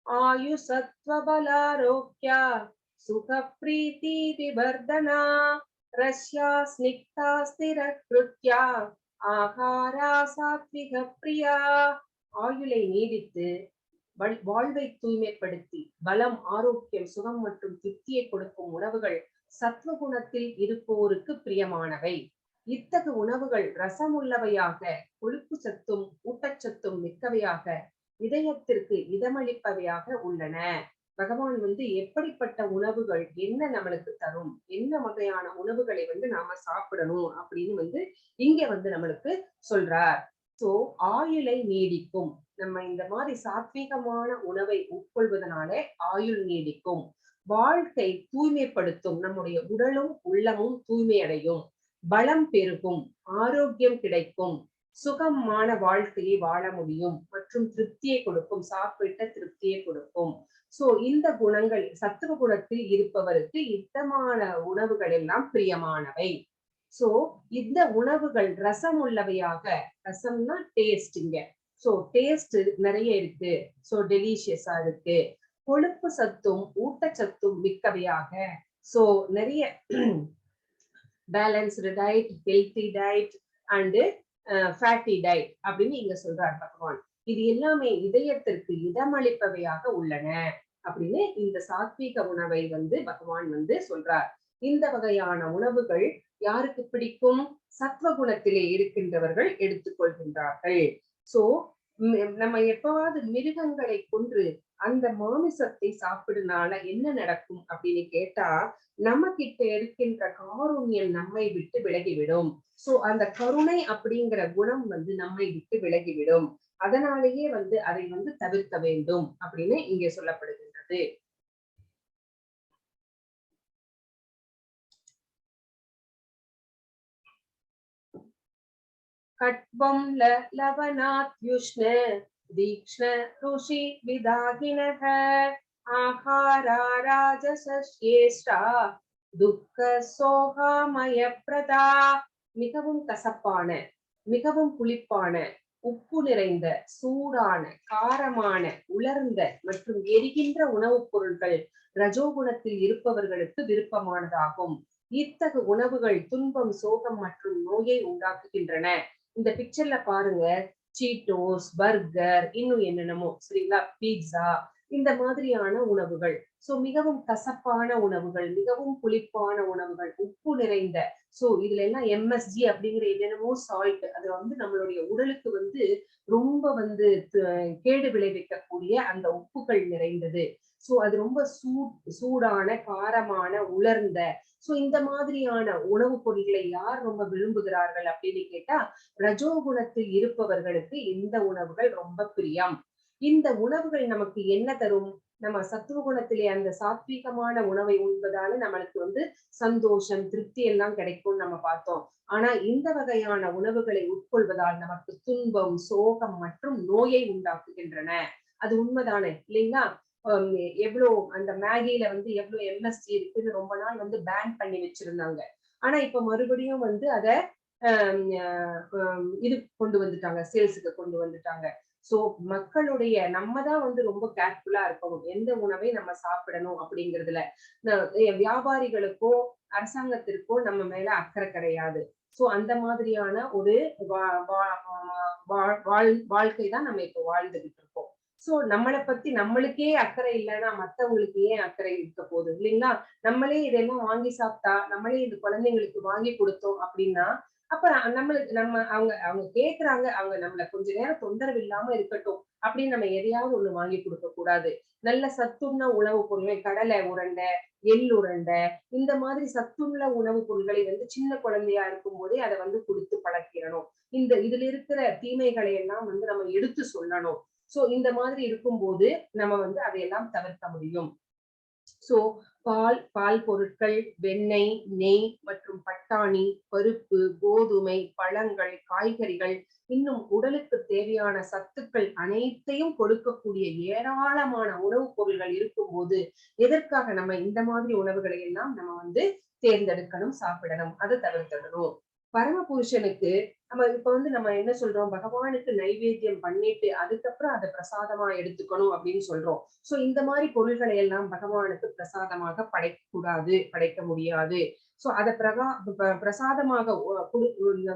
ஆயு சத்வபலாரோக்ய சுக பிரீதி விவர்தனா ரஸ்யா ஸ்னிக்தா ஸ்திர கிருத்யா ஆகாரா சாத்விக பிரியா. ஆயுளை நீடித்து வாழ்வை தூய்மைப்படுத்தி பலம், ஆரோக்கியம், சுகம் மற்றும் திருப்தியை கொடுக்கும் உணவுகள் சத்வகுணத்தில் இருப்போருக்கு பிரியமானவை. இத்தகு உணவுகள் ரசமுள்ளவையாக, கொழுப்பு சத்தும் ஊட்டச்சத்தும் மிக்கவையாக, இதயத்திற்கு இதமளிப்பவையாக உள்ளன. பகவான் வந்து எப்படிப்பட்ட உணவுகள் என்ன நம்மளுக்கு தரும், என்ன வகையான உணவுகளை வந்து நாம சாப்பிடணும் அப்படின்னு வந்து இங்க வந்து நம்மளுக்கு சொல்றார். சோ ஆயுளை நீடிக்கும். நம்ம இந்த மாதிரி சாத்வீகமான உணவை உட்கொள்வதனாலே ஆயுள் நீடிக்கும். வாழ்க்கை தூய்மைப்படுத்தும், நம்முடைய உடலும் உள்ளமும் தூய்மையடையும், பலம் பெருகும், ஆரோக்கியம் கிடைக்கும், சுகமான வாழ்க்கையை வாழ முடியும் மற்றும் திருப்தியை கொடுக்கும், சாப்பிட்ட திருப்தியை கொடுக்கும். சோ இந்த குணங்கள் சத்துவ குணத்தில் இருப்பவருக்கு இத்தமான உணவுகள் எல்லாம் பிரியமானவை. சோ இந்த உணவுகள் ரசம் உள்ளவையாக, ரசம்னா டேஸ்டிங்க, சோ டேஸ்ட் நிறைய இருக்கு, சோ டெலிஷியஸா இருக்கு, கொழுப்பு சத்தும் ஊட்டச்சத்தும் மிக்கவையாக, சோ நிறைய balanced diet, healthy diet and fatty diet அப்படின்னு இங்க சொல்றார் பகவான். இது எல்லாமே இதயத்திற்கு இதமளிப்பவையாக உள்ளன அப்படின்னு இந்த சாத்வீக உணவை வந்து பகவான் வந்து சொல்றார். இந்த வகையான உணவுகள் யாருக்கு பிடிக்கும்? சத்வகுணத்திலே இருக்கின்றவர்கள் எடுத்துக்கொள்கின்றார்கள். சோ நம்ம எப்பவாவது மிருகங்களை கொன்று அந்த மாமிசத்தை சாப்பிடுனால என்ன நடக்கும் அப்படின்னு கேட்டா, நம்ம கிட்ட இருக்கின்ற காருண்யம் நம்மை விட்டு விலகிவிடும். சோ அந்த கருணை அப்படிங்கிற குணம் வந்து நம்மை விட்டு விலகிவிடும். அதனாலேயே வந்து அதை வந்து தவிர்க்க வேண்டும் அப்படின்னு இங்கே சொல்லப்படுகின்றது. கட்வம் லவனாத் யுஷ்ண தீக்ஷ்ண ருஷி விதாகினக ஆகாரா ராஜசஸ்யேஷ்டா துக்க சோகாமய பிரதா. மிகவும் கசப்பான, மிகவும் புளிப்பான, உப்பு நிறைந்த, சூடான, காரமான, உலர்ந்த மற்றும் எரிகின்ற உணவுப் பொருட்கள் ரஜோகுணத்தில் இருப்பவர்களுக்கு விருப்பமானதாகும். இத்தகு உணவுகள் துன்பம், சோகம் மற்றும் நோயை உண்டாக்குகின்றன. இந்த பிக்சர்ல பாருங்க, சீட்டோஸ், பர்கர், இன்னும் என்னென்னமோ, சரிங்களா, பீட்சா, இந்த மாதிரியான உணவுகள். சோ மிகவும் கசப்பான உணவுகள், மிகவும் புளிப்பான உணவுகள், உப்பு நிறைந்த, சோ இதுல எல்லாம் எம்எஸ்ஜி அப்படிங்கிற என்னென்னமோ சால்ட், அது வந்து நம்மளுடைய உடலுக்கு வந்து ரொம்ப வந்து கேடு விளைவிக்கக்கூடிய அந்த உப்புகள் நிறைந்தது. சோ அது ரொம்ப சூடான, காரமான, உலர்ந்த, சோ இந்த மாதிரியான உணவுப் பொருட்களை யார் ரொம்ப விரும்புகிறார்கள் அப்படின்னு கேட்டா, ரஜோகுணத்தில் இருப்பவர்களுக்கு இந்த உணவுகள் ரொம்ப பிரியம். இந்த உணவுகள் நமக்கு என்ன தரும்? நம்ம சத்துவ குணத்திலே அந்த சாத்வீகமான உணவை உண்பதால நம்மளுக்கு வந்து சந்தோஷம், திருப்தி எல்லாம் கிடைக்கும்னு நம்ம பார்த்தோம். ஆனா இந்த வகையான உணவுகளை உட்கொள்வதால் நமக்கு துன்பம், சோகம் மற்றும் நோயை உண்டாக்குகின்றன. அது உண்மைதானே இல்லைங்களா? எவ்வளவு அந்த மேகில வந்து எவ்வளவு எம்எஸ்ஜி இருக்குன்னு ரொம்ப நாள் வந்து பேன் பண்ணி வச்சிருந்தாங்க. ஆனா இப்ப மறுபடியும் வந்து அத இது கொண்டு வந்துட்டாங்க, சேல்ஸுக்கு கொண்டு வந்துட்டாங்க. சோ மக்களுடைய நம்ம தான் வந்து ரொம்ப கேர்ஃபுல்லா இருக்கணும், எந்த உணவை நம்ம சாப்பிடணும் அப்படிங்கிறதுல. வியாபாரிகளுக்கோ அரசாங்கத்திற்கோ நம்ம மேல அக்கறை கிடையாது. சோ அந்த மாதிரியான ஒரு வாழ்க்கை தான் நம்ம இப்ப வாழ்ந்துகிட்டு இருக்கோம். சோ நம்மளை பத்தி நம்மளுக்கே அக்கறை இல்லைன்னா மத்தவங்களுக்கு ஏன் அக்கறை இருக்க போகுது இல்லைங்களா? நம்மளே இதெல்லாம் வாங்கி சாப்பிட்டா, நம்மளே இந்த குழந்தைங்களுக்கு வாங்கி கொடுத்தோம் அப்படின்னா, அப்ப நம்மளுக்கு அவங்க அவங்க கேக்குறாங்க, அவங்க நம்மள கொஞ்ச நேரம் தொந்தரவு இல்லாம இருக்கட்டும் அப்படின்னு நம்ம எதையாவது ஒண்ணு வாங்கி கொடுக்க கூடாது. நல்ல சத்துள்ள உணவுப் பொருட்கள், கடலை உருண்டை, எள் உருண்டை, இந்த மாதிரி சத்துள்ள உணவுப் பொருட்களை வந்து சின்ன குழந்தையா இருக்கும் போதே அதை வந்து கொடுத்து பழக்கிடணும். இதுல இருக்கிற தீமைகளை எல்லாம் வந்து நம்ம எடுத்து சொல்லணும். சோ இந்த மாதிரி இருக்கும்போது நம்ம வந்து அதையெல்லாம் தவிர்க்க முடியும். சோ பால் பொருட்கள், வெண்ணெய், நெய் மற்றும் பட்டாணி, பருப்பு, கோதுமை, பழங்கள், காய்கறிகள், இன்னும் உடலுக்கு தேவையான சத்துக்கள் அனைத்தையும் கொடுக்கக்கூடிய ஏராளமான உணவுப் பொருள்கள் இருக்கும்போது எதற்காக நம்ம இந்த மாதிரி உணவுகளை எல்லாம் நம்ம வந்து தேர்ந்தெடுக்கணும், சாப்பிடணும், அதை தவிர்த்திடணும். பரமபுருஷனுக்கு நம்ம இப்ப வந்து நம்ம என்ன சொல்றோம், பகவானுக்கு நைவேத்தியம் பண்ணிட்டு அதுக்கப்புறம் அதை பிரசாதமா எடுத்துக்கணும் அப்படின்னு சொல்றோம். சோ இந்த மாதிரி பொருள்களை எல்லாம் பகவானுக்கு பிரசாதமாக படைக்க கூடாது, படைக்க முடியாது. சோ அதை பிரசாதமாக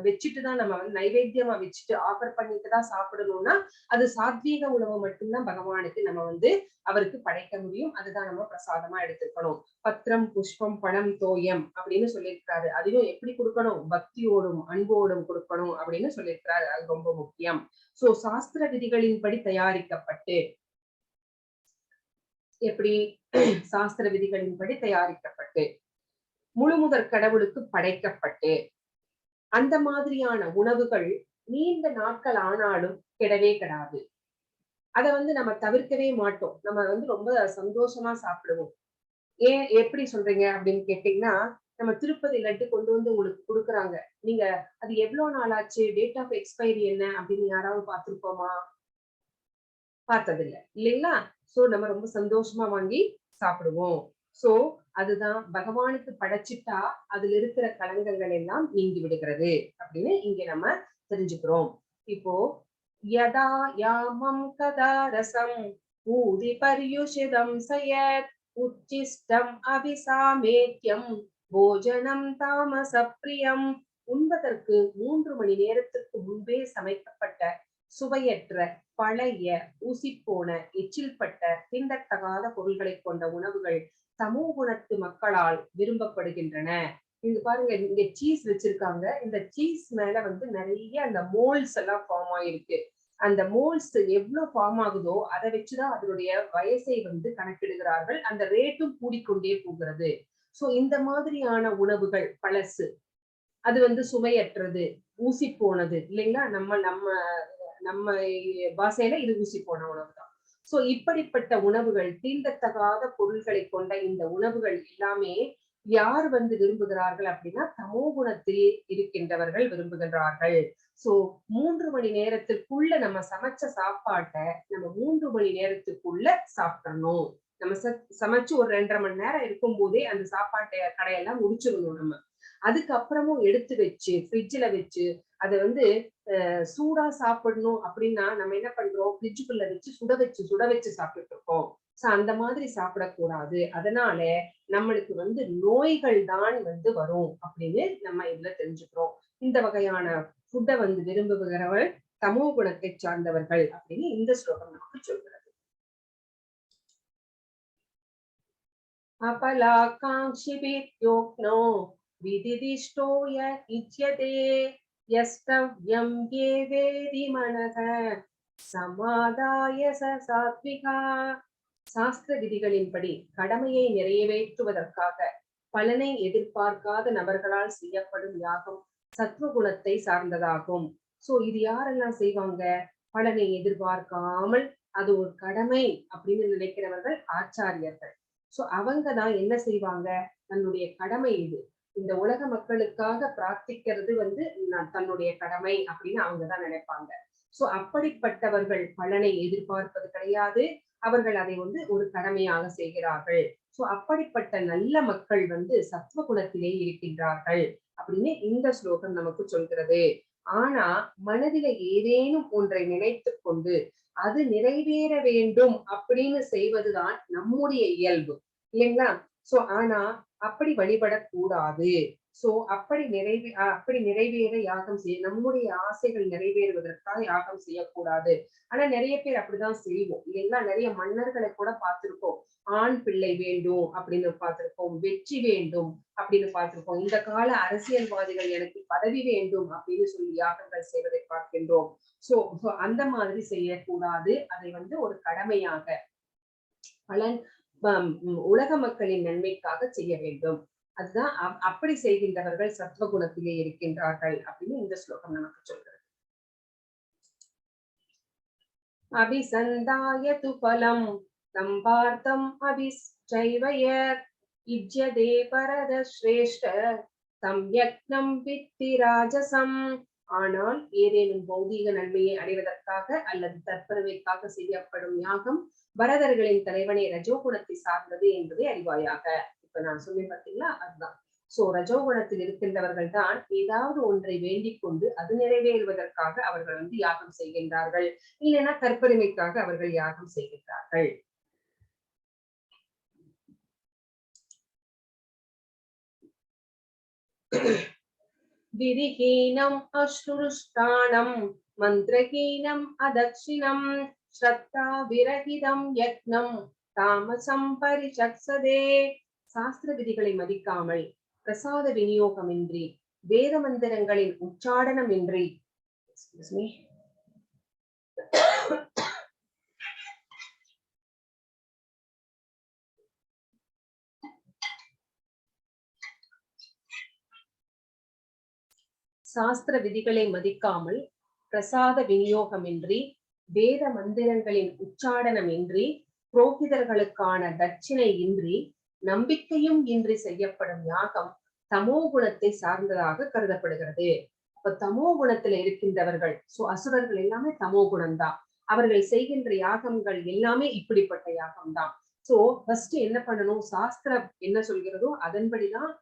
வச்சுட்டுதான் நம்ம வந்து நைவேத்தியமா வச்சுட்டு ஆஃபர் பண்ணிட்டுதான் சாப்பிடணும்னா அது சாத்வீக உணவு மட்டும்தான் பகவானுக்கு நம்ம வந்து அவருக்கு படைக்க முடியும். அதுதான் நம்ம பிரசாதமா எடுத்துக்கணும். பத்திரம், புஷ்பம், பணம், தோயம் அப்படின்னு சொல்லியிருக்காரு. அதையும் எப்படி கொடுக்கணும்? பக்தியோடும் அன்போடும் கொடுக்கணும் அப்படின்னு சொல்லியிருக்கிறாரு. அது ரொம்ப முக்கியம். சோ சாஸ்திர விதிகளின்படி தயாரிக்கப்பட்டு, எப்படி சாஸ்திர விதிகளின்படி தயாரிக்கப்பட்டு முழுமுதற் கடவுளுக்கு படைக்கப்பட்டு அந்த மாதிரியான உணவுகள் நீண்ட நாட்கள் ஆனாலும் கெடவே கெடாது. அதை வந்து நம்ம தவிர்க்கவே மாட்டோம். நம்ம வந்து ரொம்ப சந்தோஷமா சாப்பிடுவோம். ஏன் எப்படி சொல்றீங்க அப்படின்னு கேட்டீங்கன்னா, நம்ம திருப்பதி லட்டு கொண்டு வந்து உங்களுக்கு கொடுக்குறாங்க. நீங்க அது எவ்வளவு நாள் ஆச்சு, டேட் ஆஃப் எக்ஸ்பைரி என்ன அப்படின்னு யாராவது பார்த்திருப்போமா? பார்த்ததில்லை இல்லைங்களா? சோ நம்ம ரொம்ப சந்தோஷமா வாங்கி சாப்பிடுவோம். சோ அதுதான் பகவானுக்கு படைச்சிட்டா அதுல இருக்கிற களங்கங்கள் எல்லாம் நீங்கி விடுகிறது அப்படின்னு இங்க நம்ம தெரிஞ்சுக்கிறோம். இப்போ யதா யாமம் கதா ரசம் ஊதி பரியுஷிதம் சயத் உச்சிஷ்டம் அபிசாமேத்யம் போஜனம் தாமச பிரியம். உண்பதற்கு 3 மணி நேரத்துக்கு முன்பே சமைக்கப்பட்ட சுவையற்ற, பழைய, ஊசிப்போன, எச்சில்பட்ட, திண்டத்தகாத பொருள்களை கொண்ட உணவுகள் சமூக குணத்து மக்களால் விரும்பப்படுகின்றன. இங்க பாருங்க, இங்க சீஸ் வச்சிருக்காங்க. இந்த சீஸ் மேல வந்து நிறைய அந்த மோல்ஸ் எல்லாம் ஃபார்ம் ஆயிருக்கு. அந்த மோல்ஸ் எவ்வளவு ஃபார்ம் ஆகுதோ அதை வச்சுதான் அதனுடைய வயசை வந்து கணக்கிடுகிறார்கள். அந்த ரேட்டும் கூடிக்கொண்டே போகிறது. சோ இந்த மாதிரியான உணவுகள் பழசு, அது வந்து சுவையற்றது, ஊசி போனது இல்லைங்களா? நம்ம நம்ம நம்ம பாஷையில இது ஊசி போன உணவு தான். சோ இப்படிப்பட்ட உணவுகள், தீண்டத்தகாத பொருள்களை கொண்ட இந்த உணவுகள் எல்லாமே யார் வந்து விரும்புகிறார்கள் அப்படின்னா தமோ குணத்தில் இருக்கின்றவர்கள் விரும்புகின்றார்கள். சோ 3 மணி நேரத்துக்குள்ள நம்ம சமைச்ச சாப்பாட்டை நம்ம 3 மணி நேரத்துக்குள்ள சாப்பிடணும். நம்ம சமைச்சு ஒரு 2.5 மணி நேரம் இருக்கும் போதே அந்த சாப்பாட்டை கடையெல்லாம் முடிச்சிடணும் நம்ம. அதுக்கப்புறமும் எடுத்து வச்சு ஃப்ரிட்ஜ்ல வச்சு அதை வந்து சூடா சாப்பிடணும் அப்படின்னா நம்ம என்ன பண்றோம், ஃப்ரிட்ஜுக்குள்ள வச்சு சுட வச்சு சாப்பிட்டுட்டு இருக்கோம். சோ அந்த மாதிரி சாப்பிடக்கூடாது. அதனால நம்மளுக்கு வந்து நோய்கள் தான் வந்து வரும் அப்படின்னு நம்ம இதுல தெரிஞ்சுக்கிறோம். இந்த வகையான ஃபுட்டை வந்து விரும்புகிறவர்கள் தமோ குணத்தை சார்ந்தவர்கள் அப்படின்னு இந்த ஸ்லோகம் நமக்கு சொல்கிறது. अपलाकाङ्क्षिभिर्योक्नो विदिदिष्टो य इज्यते यस्तव्यं ये वेदि मनः समादाय स सात्विका. சாஸ்திர விதிகளின்படி கடமையை நிறைவேற்றுவதற்காக பலனை எதிர்பார்க்காத நபர்களால் செய்யப்படும் யாகம் சத்வகுணத்தை சார்ந்ததாகும். சோ இது யாரெல்லாம் செய்வாங்க? பலனை எதிர்பார்க்காமல் அது ஒரு கடமை அப்படின்னு நினைக்கிறவர்கள் ஆச்சாரியர்கள். சோ அவங்கதான் என்ன செய்வாங்க, தன்னுடைய கடமை இது, இந்த உலக மக்களுக்காக பிரார்த்திக்கிறது வந்து தன்னுடைய கடமை அப்படின்னு அவங்கதான் நினைப்பாங்க. சோ அப்படிப்பட்டவர்கள் பலனை எதிர்பார்ப்பது கிடையாது, அவர்கள் அதை வந்து ஒரு கடமையாக செய்கிறார்கள். சோ அப்படிப்பட்ட நல்ல மக்கள் வந்து சத்துவ குணத்திலே இருக்கின்றார்கள் அப்படின்னு இந்த ஸ்லோகம் நமக்கு சொல்கிறது. ஆனா மனதில ஏதேனும் ஒன்றை நினைத்து கொண்டு அது நிறைவேற வேண்டும் அப்படின்னு செய்வதுதான் நம்முடைய இயல்பு இல்லைங்களா? சோ ஆனா அப்படி வழிபடக்கூடாது. சோ அப்படி நிறைவேற யாகம் செய்ய, நம்முடைய ஆசைகள் நிறைவேறுவதற்காக யாகம் செய்யக்கூடாது. ஆனா நிறைய பேர் அப்படிதான் செய்வோம் இல்லைங்களா? நிறைய மன்னர்களை கூட பார்த்திருக்கோம், ஆண் பிள்ளை வேண்டும் அப்படின்னு பார்த்திருக்கோம், வெற்றி வேண்டும் அப்படின்னு பார்த்திருக்கோம். இந்த கால அரசியல்வாதிகள் எனக்கு பதவி வேண்டும் அப்படின்னு சொல்லி யாகங்கள் செய்வதை பார்க்கின்றோம். சோ அந்த மாதிரி செய்யக்கூடாது. அதை வந்து ஒரு கடமையாக பலன் உலக மக்களின் நன்மைக்காக செய்ய வேண்டும். அதுதான் அப்படி செய்கின்றவர்கள் சத்துவ குணத்திலே இருக்கின்றார்கள் அப்படின்னு இந்த ஸ்லோகம் நமக்கு சொல்கிறது. அபிசந்தாய து பலம் சம்பார்த்தம் அபிச்சைவயத் இஜ்யதே பரத ஸ்ரேஷ்ட தம் யக்னம் வித்தி ராஜசம். ஆனால் ஏதேனும் பௌதீக நன்மையை அடைவதற்காக அல்லது தற்பெருமைக்காக செய்யப்படும் யாகம் பரதர்களின் தலைவனை ரஜோகுணத்தை சார்ந்தது என்பதை அறிவாயாக. இப்ப நான் சொல்லி பார்த்தீங்களா, அதுதான். சோ ரஜோகுணத்தில் இருக்கின்றவர்கள் தான் ஏதாவது ஒன்றை வேண்டிக் கொண்டு அது நிறைவேறுவதற்காக அவர்கள் வந்து யாகம் செய்கின்றார்கள், இல்லைன்னா தற்பெருமைக்காக அவர்கள் யாகம் செய்கின்றார்கள். விதிஹீனம் அஸ்ருஷ்டானம் மந்திரஹீனம் அதக்ஷிணம் ஸ்ரத்தா விரகிதம் யக்னம் தாமசம் பரிசக்சதே. சாஸ்திர விதிகளை மதிக்காமல், பிரசாத விநியோகமின்றி, வேத மந்திரங்களின் உச்சாடனமின்றி, சாஸ்திர விதிகளை மதிக்காமல், பிரசாத விநியோகமின்றி, வேத மந்திரங்களின் உச்சாடனமின்றி, புரோகிதர்களுக்கான தட்சிணை இன்றி, நம்பிக்கையும் இன்றி செய்யப்படும் யாகம் தமோ குணத்தை சார்ந்ததாக கருதப்படுகிறது. இப்ப தமோ குணத்துல இருக்கின்றவர்கள், சோ அசுரர்கள் எல்லாமே தமோ குணம்தான். அவர்கள் செய்கின்ற யாகங்கள் எல்லாமே இப்படிப்பட்ட யாகம்தான். சோ ஃபர்ஸ்ட் என்ன பண்ணணும், சாஸ்திரம் என்ன சொல்கிறதோ அதன்படிதான்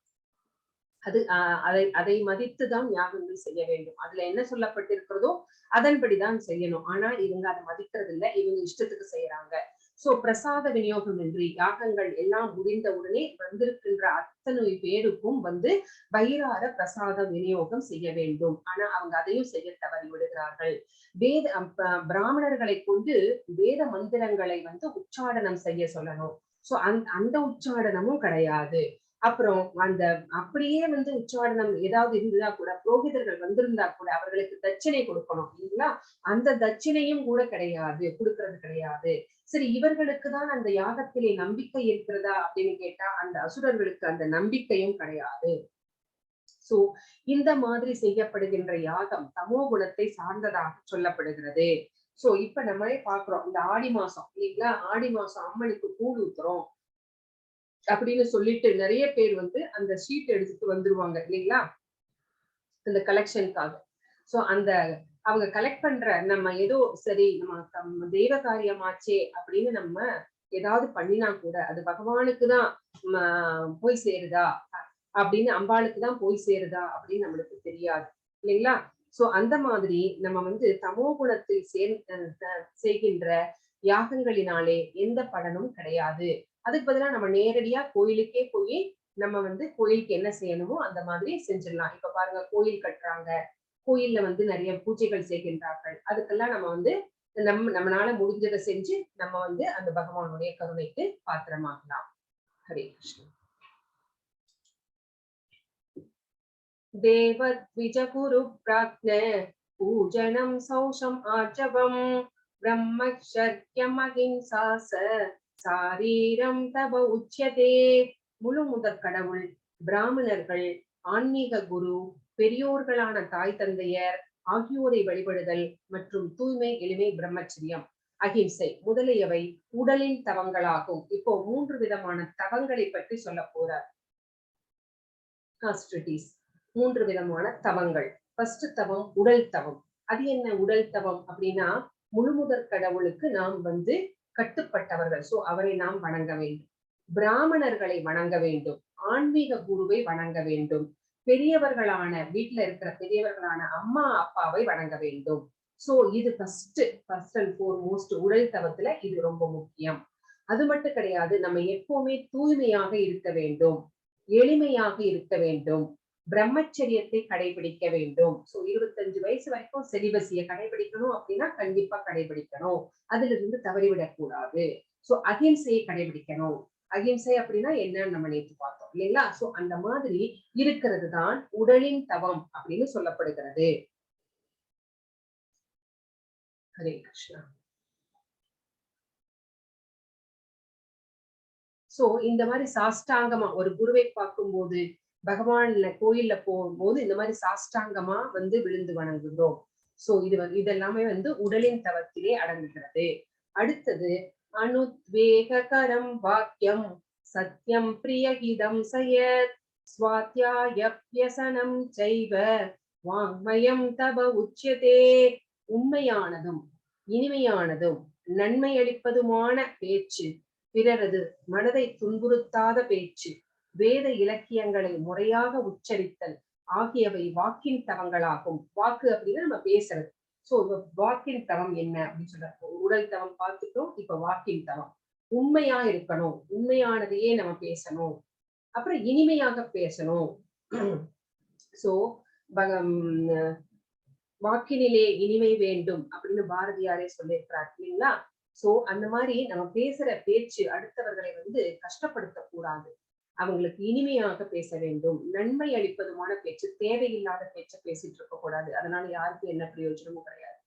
அதை மதித்துதான் யாகங்கள் செய்ய வேண்டும். அதுல என்ன சொல்லப்பட்டிருக்கிறதோ அதன்படிதான் செய்யணும். ஆனா இவங்க அதை மதிக்கிறது இல்லை, இவங்க இஷ்டத்துக்கு செய்யறாங்க. சோ பிரசாத விநியோகம் இன்றி யாகங்கள் எல்லாம் முடிந்த உடனே வந்திருக்கின்ற அத்தனை பேருக்கும் வந்து வயிறார பிரசாத விநியோகம் செய்ய வேண்டும். ஆனா அவங்க அதையும் செய்ய தவறி விடுகிறார்கள். பிராமணர்களை கொண்டு வேத மந்திரங்களை வந்து உச்சாடனம் செய்ய சொல்லணும். சோ அந்த உச்சாடனமும் கிடையாது. அப்புறம் அந்த அப்படியே வந்து உச்சாடனம் ஏதாவது இருந்தா கூட, புரோகிதர்கள் வந்திருந்தா கூட அவர்களுக்கு தட்சிணை கொடுக்கணும் இல்லைங்களா? அந்த தட்சிணையும் கூட கிடையாது, கொடுக்கறது கிடையாது. சரி, இவர்களுக்கு தான் அந்த யாகத்திலே நம்பிக்கை இருக்கிறதா அப்படின்னு கேட்டா அந்த அசுரர்களுக்கு அந்த நம்பிக்கையும் கிடையாது. சோ இந்த மாதிரி செய்யப்படுகின்ற யாகம் தமோ குணத்தை சார்ந்ததாக சொல்லப்படுகிறது. சோ இப்ப நம்மளே பாக்குறோம், இந்த ஆடி மாசம் இல்லைங்களா, ஆடி மாசம் அம்மனுக்கு கூழ் ஊத்துறோம். அப்படின்னு சொல்லிட்டு நிறைய பேர் வந்து அந்த ஷீட் எடுத்துட்டு வந்துருவாங்க இல்லைங்களா, அந்த கலெக்ஷனுக்காக. சோ அந்த அவங்க கலெக்ட் பண்ற நம்ம ஏதோ சரி நம்ம தெய்வ காரியமாச்சே அப்படின்னு நம்ம ஏதாவது பண்ணினா கூட அது பகவானுக்கு தான் போய் சேருதா அப்படின்னு, அம்பாளுக்கு தான் போய் சேருதா அப்படின்னு நம்மளுக்கு தெரியாது இல்லைங்களா. சோ அந்த மாதிரி நம்ம வந்து தமோ குணத்தில் செய்கின்ற யாகங்களினாலே எந்த பலனும் கிடையாது. அதுக்கு பதிலா நம்ம நேரடியா கோயிலுக்கே போய் நம்ம வந்து கோயிலுக்கு என்ன செய்யணுமோ அந்த மாதிரி செஞ்சிடலாம். இப்ப பாருங்க, கோயில் கட்டுறாங்க, கோயில்ல வந்து நிறைய பூஜைகள் செய்கின்றார்கள். அதுக்கெல்லாம் நம்ம வந்து நம்மளால முடிஞ்சதை செஞ்சு நம்ம வந்து அந்த பகவானுடைய கருணைக்கு பாத்திரமாகலாம். ஹரே கிருஷ்ணா. தேவத்விஜகுரு பிராக்ஞ பூஜனம் சௌஷம் ஆர்ஜவம் பிரம்மச்சர்யமஹிம்சாச சாரீரம் தப உச்சியதே. முழு முதற் கடவுள், பிராமணர்கள், ஆன்மீக குரு, பெரியோர்களான தாய் தந்தையர் ஆகியோரை வழிபடுதல் மற்றும் தூய்மை, எளிமை, பிரம்மச்சரியம், அகிம்சை முதலியவை உடலின் தவங்களாகும். இப்போ 3 விதமான தவங்களை பற்றி சொல்ல போறார். 3 விதமான தவங்கள். ஃபர்ஸ்ட் தவம் உடல் தவம். அது என்ன உடல் தவம் அப்படின்னா, முழுமுதற் கடவுளுக்கு நாம் வந்து கட்டுப்பட்டவர்கள். சோ அவரை நாம் வணங்க வேண்டும், பிராமணர்களை வணங்க வேண்டும், ஆன்மீக குருவை வணங்க வேண்டும், பெரியவர்களான வீட்டுல இருக்கிற பெரியவர்களான அம்மா அப்பாவை வணங்க வேண்டும். சோ இது ஃபர்ஸ்ட் அண்ட் ஃபோர்மோஸ்ட் உடல் தவத்துல இது ரொம்ப முக்கியம். அது மட்டும் கிடையாது, நம்ம எப்பவுமே தூய்மையாக இருக்க வேண்டும், எளிமையாக இருக்க வேண்டும், பிரம்மச்சரியத்தை கடைபிடிக்க வேண்டும். சோ 25 வயசு வரைக்கும் செலிபஸிய கடைபிடிக்கணும் அப்படின்னா கண்டிப்பா கடைபிடிக்கணும், அதுல இருந்து தவறிவிடக் கூடாது. சோ அகிம்சையை கடைபிடிக்கணும். அகிம்சை அப்படின்னா என்னன்னு நம்ம நேற்று பார்த்தோம் இல்லைங்களா. சோ அந்த மாதிரி இருக்கிறது தான் உடலின் தவம் அப்படின்னு சொல்லப்படுகிறது. ஹரே கிருஷ்ணா. சோ இந்த மாதிரி சாஷ்டாங்கமா ஒரு குருவை பார்க்கும் போது, பகவான்ல கோயில்ல போகும்போது இந்த மாதிரி சாஷ்டாங்கமா வந்து விழுந்து வணங்குகிறோம். சோ இதெல்லாமே வந்து உடலின் தவத்திலே அடங்குகிறது. அடுத்தது அனுத்வேகரம் வாக்கியம் சத்யம் பிரியகிதம் சயத் ஸ்வாத்யாயப்யசனம் சைவ வாங்மயம் தப உச்சியதே. உண்மையானதும் இனிமையானதும் நன்மை அளிப்பதுமான பேச்சு, பிறரது மனதை துன்புறுத்தாத பேச்சு, வேத இலக்கியங்களை முறையாக உச்சரித்தல் ஆகியவை வாக்கின் தவங்களாகும். வாக்கு அப்படின்னா நம்ம பேசுறது. சோ வாக்கின் தவம் என்ன அப்படின்னு சொல்ற, உடல் தவம் பார்த்துட்டோம், இப்ப வாக்கின் தவம். உண்மையா இருக்கணும், உண்மையானதையே நம்ம பேசணும், அப்புறம் இனிமையாக பேசணும். சோ வாக்கினிலே இனிமை வேண்டும் அப்படின்னு பாரதியாரே சொல்லியிருக்கிறார் இல்லைங்களா. சோ அந்த மாதிரி நம்ம பேசுற பேச்சு அடுத்தவர்களை வந்து கஷ்டப்படுத்த கூடாது, அவங்களுக்கு இனிமையாக பேச வேண்டும், நன்மை அளிப்பதுமான பேச்சு, தேவையில்லாத பேச்ச பேசிட்டு இருக்க கூடாது, அதனால யாருக்கும் என்ன பிரயோஜனமும் கிடையாது.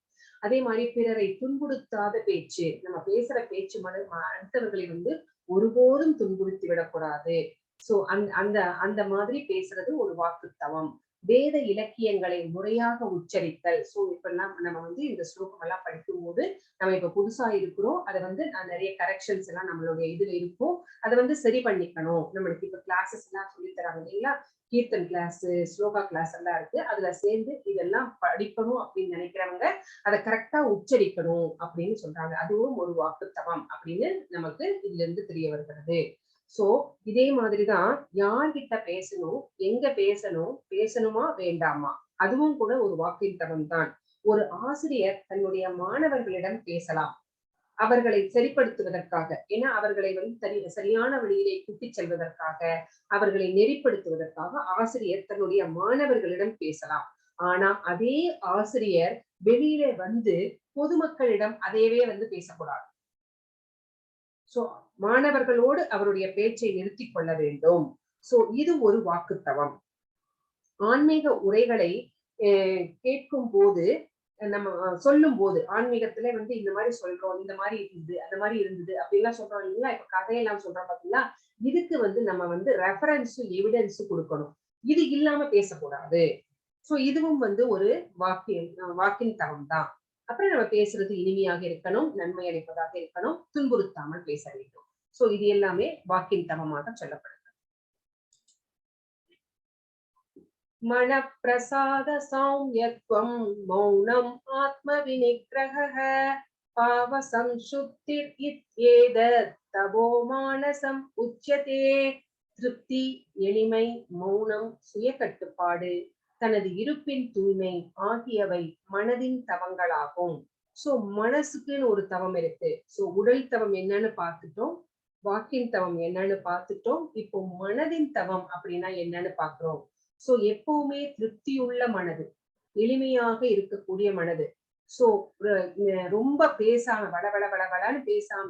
அதே மாதிரி பிறரை துன்புறுத்தாத பேச்சு, நம்ம பேசுற பேச்சு அடுத்தவர்களை வந்து ஒருபோதும் துன்புறுத்தி விடக்கூடாது. சோ அந்த மாதிரி பேசுறது ஒரு வாக்குத்தவம். வேத இலக்கியங்களை முறையாக உச்சரித்தல். சோ இப்ப நம்ம வந்து இந்த ஸ்லோகம் எல்லாம் படிக்கும் போது நம்ம இப்ப புதுசா இருக்கிறோம், அதை வந்து நிறைய கரெக்ஷன்ஸ் எல்லாம் நம்மளுடைய இதுல இருக்கும், அதை வந்து சரி பண்ணிக்கணும். நம்மளுக்கு இப்ப கிளாஸஸ் எல்லாம் சொல்லி தராங்க இல்லைங்களா, கீர்த்தன் கிளாஸ், ஸ்லோகா கிளாஸ் எல்லாம் இருக்கு, அதுல சேர்ந்து இதெல்லாம் படிக்கணும் அப்படின்னு நினைக்கிறவங்க அதை கரெக்டா உச்சரிக்கணும் அப்படின்னு சொல்றாங்க. அதுவும் ஒரு வாக்குத்தவம் அப்படின்னு நமக்கு இதுல இருந்து தெரிய வருகிறது. சோ இதே மாதிரிதான் யார்கிட்ட பேசணும், எங்க பேசணும், பேசணுமா வேண்டாமா, அதுவும் கூட ஒரு வாக்கின் தவம் தான். ஒரு ஆசிரியர் தன்னுடைய மாணவர்களிடம் பேசலாம், அவர்களை சரிப்படுத்துவதற்காக, ஏன்னா அவர்களை வந்து சரியான வழியிலே கூட்டி செல்வதற்காக, அவர்களை நெறிப்படுத்துவதற்காக ஆசிரியர் தன்னுடைய மாணவர்களிடம் பேசலாம். ஆனா அதே ஆசிரியர் வெளியிலே வந்து பொதுமக்களிடம் அதையவே வந்து பேசக்கூடாது. சோ மாணவர்களோடு அவருடைய பேச்சை நிறுத்தி கொள்ள வேண்டும். சோ இது ஒரு வாக்குத்தவம். ஆன்மீக உரைகளை கேட்கும் போது, நம்ம சொல்லும் போது, ஆன்மீகத்துல வந்து இந்த மாதிரி சொல்றோம், இந்த மாதிரி இருந்தது, அந்த மாதிரி இருந்தது அப்படின்லாம் சொல்றோம் இல்லைங்களா. இப்ப கதையெல்லாம் சொல்றோம் பாத்தீங்களா, இதுக்கு வந்து நம்ம வந்து ரெஃபரன்ஸும் எவிடன்ஸும் கொடுக்கணும், இது இல்லாம பேசக்கூடாது. சோ இதுவும் வந்து ஒரு வாக்கின் தவம் தான். அப்புறம் நம்ம பேசுறது இனிமையாக இருக்கணும், நன்மை அளிப்பதாக இருக்கணும், துன்புறுத்தாமல் பேச வேண்டும். சோ இது எல்லாமே வாக்கின் தவமாக சொல்லப்படுது. மனப்பிரசாத சௌம்யத்வம் மௌனம் ஆத்ம விநிகிரஹ பாவ சம்சுப்திர் இத்யேதத் தபோ மானசம் உச்யதே. திருப்தி, எளிமை, மௌனம், சுய கட்டுப்பாடு, தனது இருப்பின் தூய்மை ஆகியவை மனதின் தவங்களாகும். சோ மனசுக்குன்னு ஒரு தவம் இருக்கு. சோ உடல் தவம் என்னன்னு பார்த்துட்டோம், வாக்கின் தவம் என்னன்னு பார்த்துட்டோம். இப்போ மனதின் தவம் அப்படின்னா என்னன்னு பாக்குறோம். சோ எப்பவுமே திருப்தியுள்ள மனது, எளிமையாக இருக்கக்கூடிய மனது. சோ ரொம்ப பேசாம வளவளன்னு பேசாம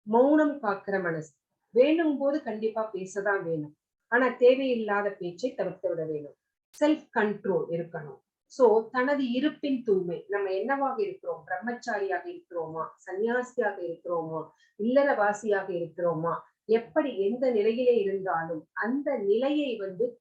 மௌனம் காக்கிற மனசு. வேணும் போது கண்டிப்பா பேசதான் வேணும், ஆனா தேவையில்லாத பேச்சை தவிர்த்து விட வேணும். செல்ஃப் கண்ட்ரோல் இருக்கணும். சோ தனது இருப்பின் தூய்மை, நம்ம என்னவாக இருக்கிறோம், பிரம்மச்சாரியாக இருக்கிறோமா, சன்னியாசியாக இருக்கிறோமா, இல்லறவாசியாக இருக்கிறோமா, எப்படி எந்த நிலையிலே இருந்தாலும் அந்த நிலையை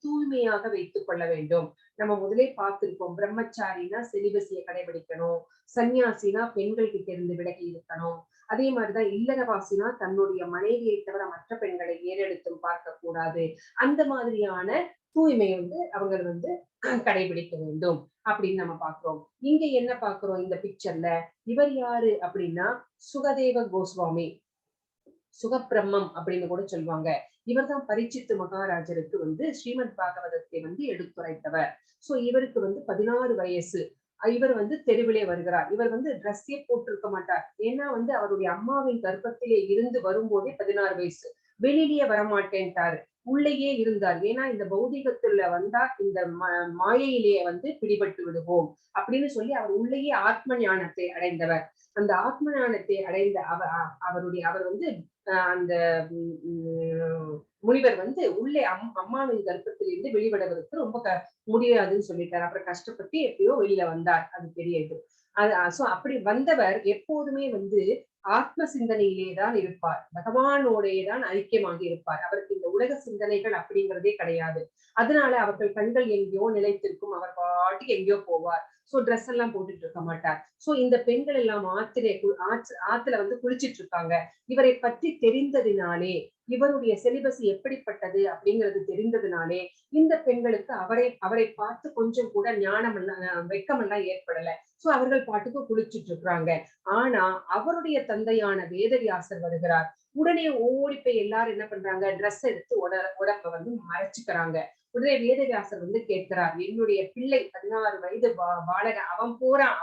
தூய்மையாக வைத்துக் கொள்ள வேண்டும். நம்ம முதலே பார்த்திருக்கோம், பிரம்மச்சாரினா செலிபஸியை கடைபிடிக்கணும், சன்னியாசினா பெண்கள் கிட்ட இருந்து விலகி இருக்கணும். அதே மாதிரிதான் இல்லறவாசினா தன்னுடைய மனைவியை தவிர மற்ற பெண்களை ஏறெடுத்தும் பார்க்க கூடாது. அந்த மாதிரியான தூய்மை அவங்க கடைபிடிக்க வேண்டும் அப்படின்னு நம்ம பாக்குறோம். இங்க என்ன பாக்குறோம் இந்த பிக்சர்ல, இவர் யாரு அப்படின்னா சுகதேவ கோஸ்வாமி, சுகப்பிரம்மம் அப்படின்னு கூட சொல்லுவாங்க. இவர்தான் பரீட்சித்து மகாராஜருக்கு ஸ்ரீமத் பாகவதத்தை எடுத்துரைத்தவர். சோ இவருக்கு 16 வயசு. இவர் தெருவிலே வருகிறார். இவர் ட்ரெஸ்ஸே போட்டிருக்க மாட்டார். ஏன்னா அவருடைய அம்மாவின் கர்ப்பத்திலே இருந்து வரும்போதே 16 வயசு. வெளியிலேயே வரமாட்டேன்ட்டாரு, உள்ளேயே இருந்தார். ஏன்னா இந்த பௌதிகத்துல வந்தா இந்த மாயையிலேயே பிடிபட்டு விடுவோம் அப்படின்னு சொல்லி அவர் உள்ளேயே ஆத்ம ஞானத்தை அடைந்தவர். அந்த ஆத்ம ஞானத்தை அடைந்த அவர் அந்த முனிவர் உள்ளே அம்மாவின் கர்ப்பத்திலிருந்து வெளிவிடுவதற்கு ரொம்ப முடியாதுன்னு சொல்லிட்டார். அப்புறம் கஷ்டப்பட்டு எப்பயோ வெளியில வந்தார். அது பெரிய இது. சோ அப்படி வந்தவர் எப்போதுமே ஆத்ம சிந்தனையிலே தான் இருப்பார், பகவானோடையே தான் ஐக்கியமாகி இருப்பார். அவருக்கு இந்த உலக சிந்தனைகள் அப்படிங்கிறதே கிடையாது. அதனால அவர்கள் கண்கள் எங்கேயோ நிலைத்திருக்கும், அவர் பாட்டுக்கு எங்கேயோ போவார். சோ ட்ரெஸ் எல்லாம் போட்டுட்டு இருக்க மாட்டார். சோ இந்த பெண்கள் எல்லாம் ஆத்துல குளிச்சிட்டு இருக்காங்க. இவரை பற்றி தெரிந்ததினாலே, இவருடைய செலிபஸ் எப்படிப்பட்டது அப்படிங்கிறது தெரிந்ததுனாலே இந்த பெண்களுக்கு அவரை பார்த்து கொஞ்சம் கூட ஞானம் எல்லாம் வெக்கம் எல்லாம் ஏற்படல. சோ அவர்கள் பாட்டுக்கு குளிச்சுட்டு இருக்கிறாங்க. ஆனா அவருடைய தந்தையான வேதவியாசர் வருகிறார். உடனே ஓடி போய் எல்லாரும் என்ன பண்றாங்க, ட்ரெஸ் எடுத்து உடம்ப மறைச்சுக்கிறாங்க. உடனே வேதவியாசர் கேட்கிறார், என்னுடைய பிள்ளை 16 வயது பாலகன், அவன் போறான்,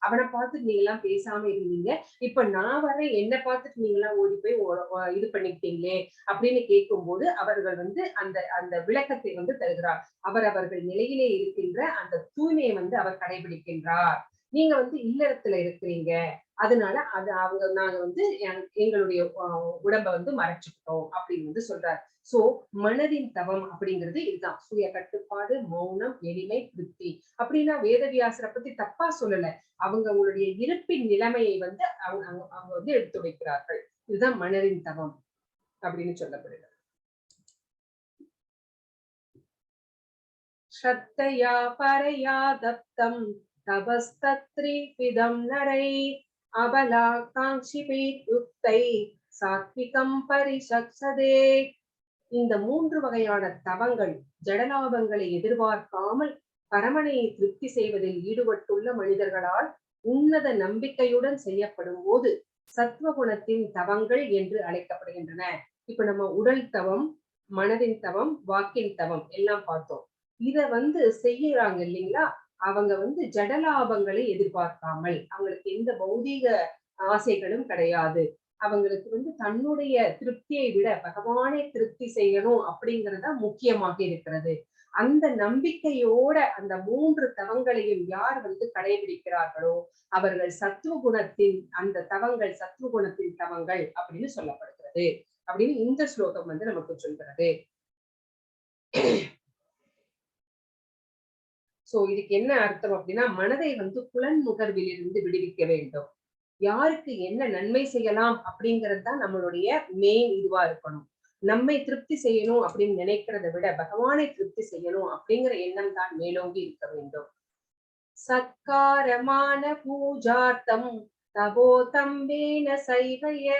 அவனை பார்த்துட்டு நீங்க எல்லாம் பேசாம இருந்தீங்க, இப்ப நான் வரேன், என்ன பார்த்துட்டு நீங்க எல்லாம் ஓடி போய் இது பண்ணிக்கிட்டீங்களே அப்படின்னு கேட்கும் போது அவர்கள் அந்த அந்த விளக்கத்தை தருகிறார். அவர்கள் நிலையிலே இருக்கின்ற அந்த தூய்மையை அவர் கடைபிடிக்கின்றார். நீங்க இல்லறத்துல இருக்கிறீங்க, அதனால நாங்க எங்களுடைய உடம்ப மறைச்சுக்கிட்டோம் அப்படின்னு சொல்றாரு. சோ மனதின் தவம் அப்படிங்கிறது இதுதான். சுய கட்டுப்பாடு, மௌனம், எளிமை, திருப்தி. அப்படின்னா வேதவியாசரை பத்தி தப்பா சொல்லல, அவங்களுடைய இருப்பின் நிலைமையை அவங்க எடுத்துரைக்கிறார்கள். இதுதான் மனதின் தவம் அப்படின்னு சொல்லப்படுகிறது. ஸ்ரத்தையா பரயா தப்தம் தபஸ்தத்ரிவிதம் நரை அபலா காஞ்சிபி யுக்தை சாத்விகம் பரிசக்ஷதே. இந்த 3 வகையான தவங்கள் ஜடலாபங்களை எதிர்பார்க்காமல் பரமனை திருப்தி செய்வதில் ஈடுபட்டுள்ள மனிதர்களால் உன்னத நம்பிக்கையுடன் செய்யப்படும் போது சத்வகுணத்தின் தவங்கள் என்று அழைக்கப்படுகின்றன. இப்ப நம்ம உடல் தவம், மனதின் தவம், வாக்கின் தவம் எல்லாம் பார்த்தோம். இத செய்யறாங்க இல்லைங்களா, அவங்க ஜடலாபங்களை எதிர்பார்க்காமல், அவங்களுக்கு எந்த பௌதீக ஆசைகளும் கிடையாது. அவங்களுக்கு தன்னுடைய திருப்தியை விட பகவானை திருப்தி செய்யணும் அப்படிங்கறத முக்கியமாக இருக்கிறது. அந்த நம்பிக்கையோட அந்த 3 தவங்களையும் யார் கடைபிடிக்கிறார்களோ அவர்கள் சத்துவகுணத்தின் அந்த தவங்கள் சத்துவகுணத்தின் தவங்கள் அப்படின்னு சொல்லப்படுகிறது அப்படின்னு இந்த ஸ்லோகம் நமக்கு சொல்கிறது. சோ இதுக்கு என்ன அர்த்தம் அப்படின்னா, மனதை புலன் நுகர்விலிருந்து விடுவிக்க வேண்டும். யாருக்கு என்ன நன்மை செய்யலாம் அப்படிங்கிறது தான் நம்மளுடைய மெயின் இதுவா இருக்கணும். நம்மை திருப்தி செய்யணும் அப்படின்னு நினைக்கிறத விட பகவானை திருப்தி செய்யணும் அப்படிங்கிற எண்ணம் தான் மேலோங்கி இருக்க வேண்டும். சத்காரமான பூஜார்த்தம் தபோதம்பேன சைவய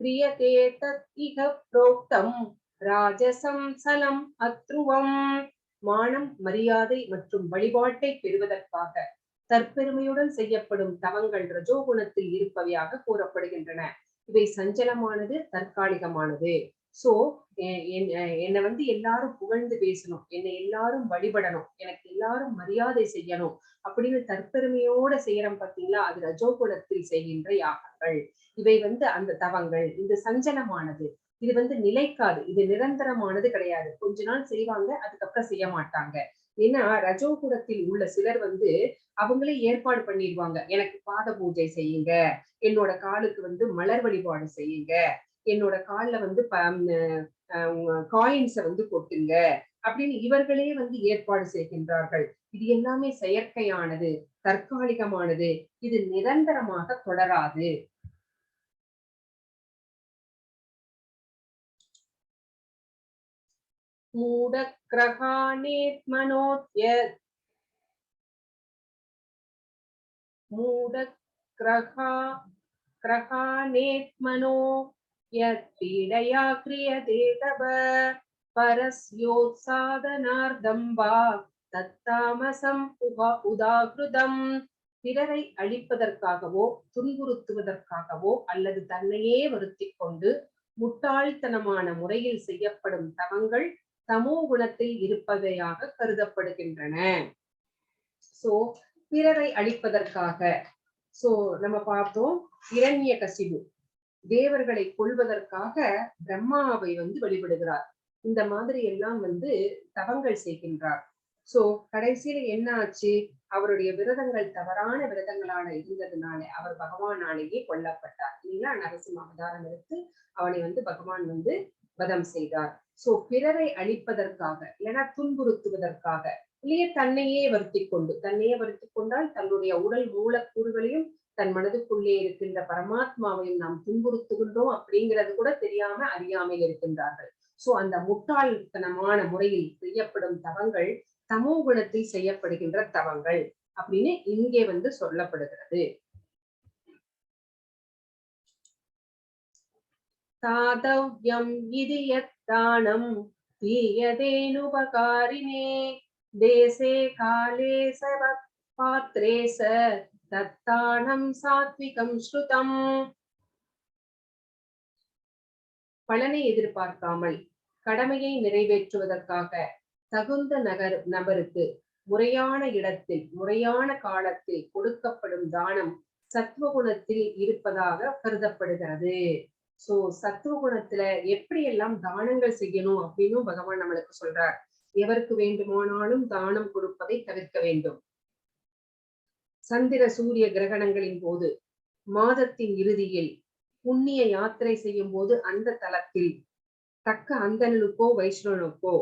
क्रियते तत् इह प्रोक्तम ராஜசம் சலம் அத்ருவம். மானம், மரியாதை மற்றும் வழிபாட்டை பெறுவதற்காக தற்பெருமையுடன் செய்யப்படும் தவங்கள் ரஜோகுணத்தில் இருப்பவையாக கூறப்படுகின்றன. இவை சஞ்சலமானது, தற்காலிகமானது. சோ என்னை வந்து எல்லாரும் புகழ்ந்து பேசணும், என்னை எல்லாரும் வழிபடணும், எனக்கு எல்லாரும் மரியாதை செய்யணும் அப்படின்னு தற்பெருமையோட செய்யறோம் பார்த்தீங்களா, அது ரஜோகுணத்தில் செய்கின்ற யாகங்கள். இவை வந்து அந்த தவங்கள். இந்த சஞ்சலமானது, இது வந்து நிலைக்காது, இது நிரந்தரமானது கிடையாது. கொஞ்ச நாள் செய்வாங்க, அதுக்கப்புறம் செய்ய மாட்டாங்க. ஏன்னா ரஜோகுணத்தில் உள்ள சிலர் வந்து அவங்களே ஏற்பாடு பண்ணிடுவாங்க, எனக்கு பாத பூஜை செய்யுங்க, என்னோட காலுக்கு வந்து மலர் வழிபாடு செய்யுங்க, என்னோட கால்ல வந்து காயின்ஸை வந்து கொட்டுங்க அப்படின்னு இவர்களே வந்து ஏற்பாடு செய்கின்றார்கள். இது எல்லாமே செயற்கையானது, தற்காலிகமானது, இது நிரந்தரமாக தொடராது. மூடக்ரஹானேத்மனோத்யத் மூடக்ரஹானேத்மனோ யத் பீடயா க்ரியதே தப பரஸ்யோத்சாதனார்த்தம் வா தத்தாமசம் உதாகிருதம். பிறரை அழிப்பதற்காகவோ துன்புறுத்துவதற்காகவோ அல்லது தன்னையே வருத்திக் கொண்டு முட்டாள்தனமான முறையில் செய்யப்படும் தவங்கள் தமோ குணத்தில் இருப்பவையாக கருதப்படுகின்றன. சோ பிறரை அழிப்பதற்காக, சோ நம்ம பார்த்தோம், இரண்யகசிபு தேவர்களை கொல்வதற்காக பிரம்மாவை வந்து வழிபடுகிறார். இந்த மாதிரி எல்லாம் வந்து தவங்கள் செய்கின்றார். சோ கடைசியில என்ன ஆச்சு, அவருடைய விரதங்கள் தவறான விரதங்களான இருந்ததுனால அவர் பகவானாலேயே கொல்லப்பட்டார் இல்லைங்களா. நரசிம்ம அவதாரம் எடுத்து அவனை வந்து பகவான் வந்து வதம் செய்தார். சோ பிறரை அழிப்பதற்காக, இல்லைன்னா துன்புறுத்துவதற்காக, இல்லையே தன்னையே வருத்தி கொண்டால் தன்னுடைய உடல் மூலக்கூறுகளையும் தன் மனதுக்குள்ளே இருக்கின்ற பரமாத்மாவையும் நாம் துன்புறுத்துகின்றோம் அப்படிங்கிறது கூட தெரியாம அறியாமல் இருக்கின்றார்கள். சோ அந்த முட்டாள்தனமான முறையில் செய்யப்படும் தவங்கள் தமோ குணத்தில் செய்யப்படுகின்ற தவங்கள் அப்படின்னு இங்கே வந்து சொல்லப்படுகிறது. தாதவ்யம் இது யத்தானம் தீயதேனுபகாரினே தேசே காலே சவ பாத்ரே ச தத்தானம் சாத்விகம் ஸ்ருதம். பலனை எதிர்பார்க்காமல் கடமையை நிறைவேற்றுவதற்காக தகுந்த நபருக்கு முறையான இடத்தில் முறையான காலத்தில் கொடுக்கப்படும் தானம் சத்துவகுணத்தில் இருப்பதாக கருதப்படுகிறது. சோ சத்துவகுணத்துல எப்படி எல்லாம் தானங்கள் செய்யணும் அப்படின்னு பகவான் நம்மளுக்கு சொல்றார். எவருக்கு வேண்டுமானாலும் தானம் கொடுப்பதை தவிர்க்க வேண்டும். சந்திர சூரிய கிரகணங்களின் போது, மாதத்தின் இறுதியில், புண்ணிய யாத்திரை செய்யும் போது அந்த தலத்தில் தக்க அந்தணனுக்கோ வைஷ்ணவனுக்கோ,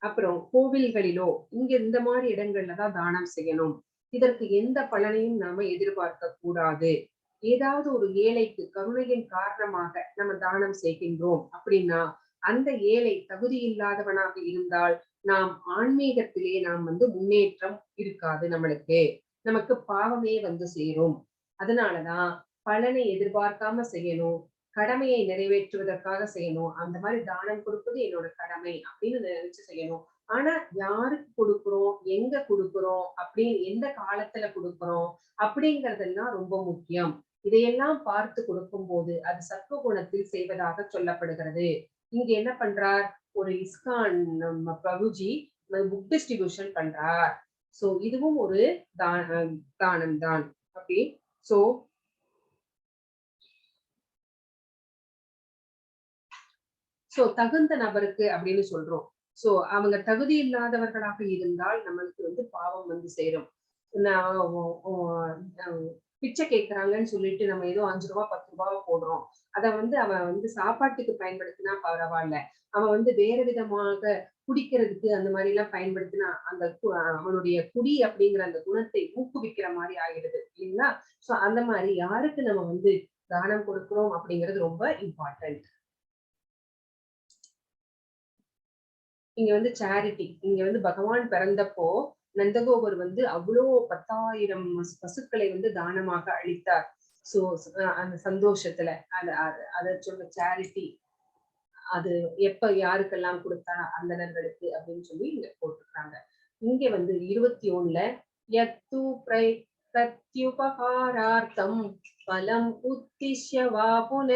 அப்புறம் கோவில்களிலோ, இங்க இந்த மாதிரி இடங்கள்லதான் தானம் செய்யணும். இதற்கு எந்த பலனையும் நாம எதிர்பார்க்க கூடாது. ஏதாவது ஒரு ஏழைக்கு கருணையின் காரணமாக நம்ம தானம் செய்கின்றோம் அப்படின்னா அந்த ஏழை தகுதி இல்லாதவனாக இருந்தால் நாம் ஆன்மீகத்திலே நாம் வந்து முன்னேற்றம் இருக்காது, நமக்கு பாவமே வந்து சேரும். அதனாலதான் பலனை எதிர்பார்க்காம செய்யணும், கடமையை நிறைவேற்றுவதற்காக செய்யணும். அந்த மாதிரி தானம் கொடுப்பது என்னோட கடமை அப்படின்னு நினைச்சு செய்யணும். ஆனா யாருக்கு கொடுக்குறோம், எங்க கொடுக்குறோம், அப்படின்னு எந்த காலத்துல கொடுக்குறோம் அப்படிங்கறதெல்லாம் ரொம்ப முக்கியம். இதையெல்லாம் பார்த்து கொடுக்கும் போது அது சத்துவகுணத்தில் செய்வதாக சொல்லப்படுகிறது. இங்க என்ன பண்றார், ஒரு இஸ்கான் பிரபுஜி புக் டிஸ்ட்ரிபியூஷன் பண்றார். சோ இதுவும் ஒரு தானம் தான். அப்படி சோ தகுந்த நபருக்கு அப்படின்னு சொல்றோம். சோ அவங்க தகுதி இல்லாதவர்களாக இருந்தால் நம்மளுக்கு வந்து பாவம் வந்து சேரும். பிச்சை கேட்கறாங்கன்னு சொல்லிட்டு நம்ம ஏதோ 5 ரூபாய் 10 ரூபாய் போடுறோம். அத வந்து அவன் வந்து சாப்பாட்டுக்கு பயன்படுத்தினா பரவாயில்ல, அவன் வந்து வேற விதமாக குடிக்கிறதுக்கு அந்த மாதிரி எல்லாம் பயன்படுத்தினா அந்த அவனுடைய குடி அப்படிங்கிற அந்த குணத்தை ஊக்குவிக்கிற மாதிரி ஆகிடுது இல்லைங்களா. சோ அந்த மாதிரி யாருக்கு நம்ம வந்து தானம் கொடுக்கிறோம் அப்படிங்கிறது ரொம்ப இம்பார்ட்டன்ட். இங்க வந்து சேரிட்டி, இங்க வந்து பகவான் பிறந்தப்போ நந்தகோபர் வந்து அவ்வளோ 10,000 பசுக்களை வந்து தானமாக அளித்தார். சோ அந்த சந்தோஷத்துல அத சொல்ல சேரிட்டி, அது எப்ப யாருக்கெல்லாம் கொடுத்தா அந்தணர்களுக்கு அப்படின்னு சொல்லி இங்க போட்டிருக்காங்க. இங்க வந்து 21ல யத்து பிரத்யுபகாரார்த்தம் பலம் உத்திஷ்ய வா புன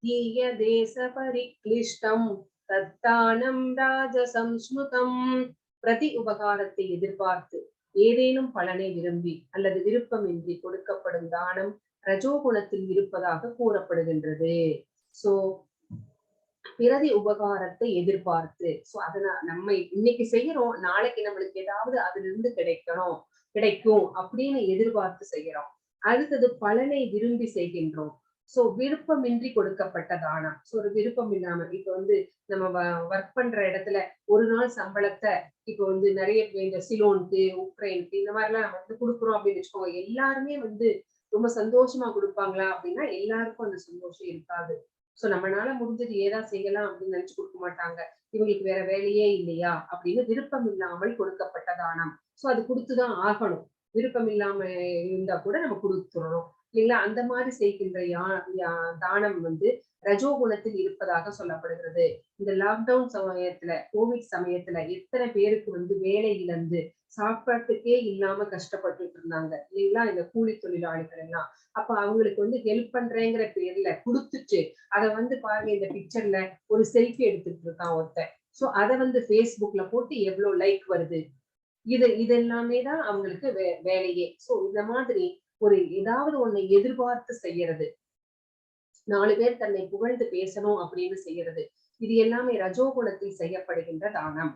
தீய தேச பரிக்ளிஷ்டம் தத்தானம் ராஜசம்ஸ்மிருதம். பிரதி உபகாரத்தை எதிர்பார்த்து ஏதேனும் பலனை விரும்பி அல்லது விருப்பமின்றி கொடுக்கப்படும் தானம் ரஜோகுணத்தில் இருப்பதாக கூறப்படுகின்றது. சோ பிரதி உபகாரத்தை எதிர்பார்த்து, சோ அதனால நம்ம இன்னைக்கு செய்யறோம், நாளைக்கு நம்மளுக்கு ஏதாவது அதுல இருந்து கிடைக்கும் அப்படின்னு எதிர்பார்த்து செய்யறோம். அடுத்தது பலனை விரும்பி செய்கின்றோம். சோ விருப்பமின்றி கொடுக்கப்பட்ட தானம். சோ ஒரு விருப்பம் இல்லாம இப்ப வந்து நம்ம ஒர்க் பண்ற இடத்துல ஒரு நாள் சம்பளத்தை இப்ப வந்து நிறைய இந்த சிலோனுக்கு உக்ரைனுக்கு இந்த மாதிரி எல்லாம் நம்ம வந்து கொடுக்குறோம் அப்படின்னு வச்சுக்கோங்க. எல்லாருமே வந்து ரொம்ப சந்தோஷமா கொடுப்பாங்களா அப்படின்னா எல்லாருக்கும் அந்த சந்தோஷம் இருக்காது. சோ நம்மளால முடிஞ்சது ஏதாவது செய்யலாம் அப்படின்னு நினைச்சு கொடுக்க மாட்டாங்க. இவங்களுக்கு வேற வேலையே இல்லையா அப்படின்னு விருப்பம் இல்லாமல் கொடுக்கப்பட்ட தானம். சோ அது கொடுத்துதான் ஆகணும். விருப்பம் இல்லாம இருந்தா கூட நம்ம கொடுத்துடணும் இல்லைங்களா? அந்த மாதிரி செய்கின்ற தானம் வந்து ரஜோகுணத்தில் இருப்பதாக சொல்லப்படுகிறது. இந்த லாக்டவுன் சமயத்துல, கோவிட் சமயத்துல எத்தனை பேருக்கு வந்து வேலை இழந்து சாப்பாட்டுக்கே இல்லாம கஷ்டப்பட்டுட்டு இருந்தாங்க இல்லைங்களா? இந்த கூலி தொழிலாளிகள் எல்லாம். அப்ப அவங்களுக்கு வந்து ஹெல்ப் பண்றேங்கிற பேர்ல கொடுத்துட்டு அதை வந்து பாருங்க, இந்த பிக்சர்ல ஒரு செல்ஃபி எடுத்துட்டு இருக்கான் ஒருத்தன். சோ அதை வந்து Facebookல போட்டு எவ்வளவு லைக் வருது. இது எல்லாமே தான் அவங்களுக்கு வேலையே. சோ இந்த மாதிரி ஒரு ஏதாவது ஒண்ணை எதிர்பார்த்து செய்யறது, 4 பேர் தன்னை புகழ்ந்து பேசணும் அப்படின்னு செய்யறது, இது எல்லாமே ரஜோகுணத்தில் செய்யப்படுகின்ற தானம்.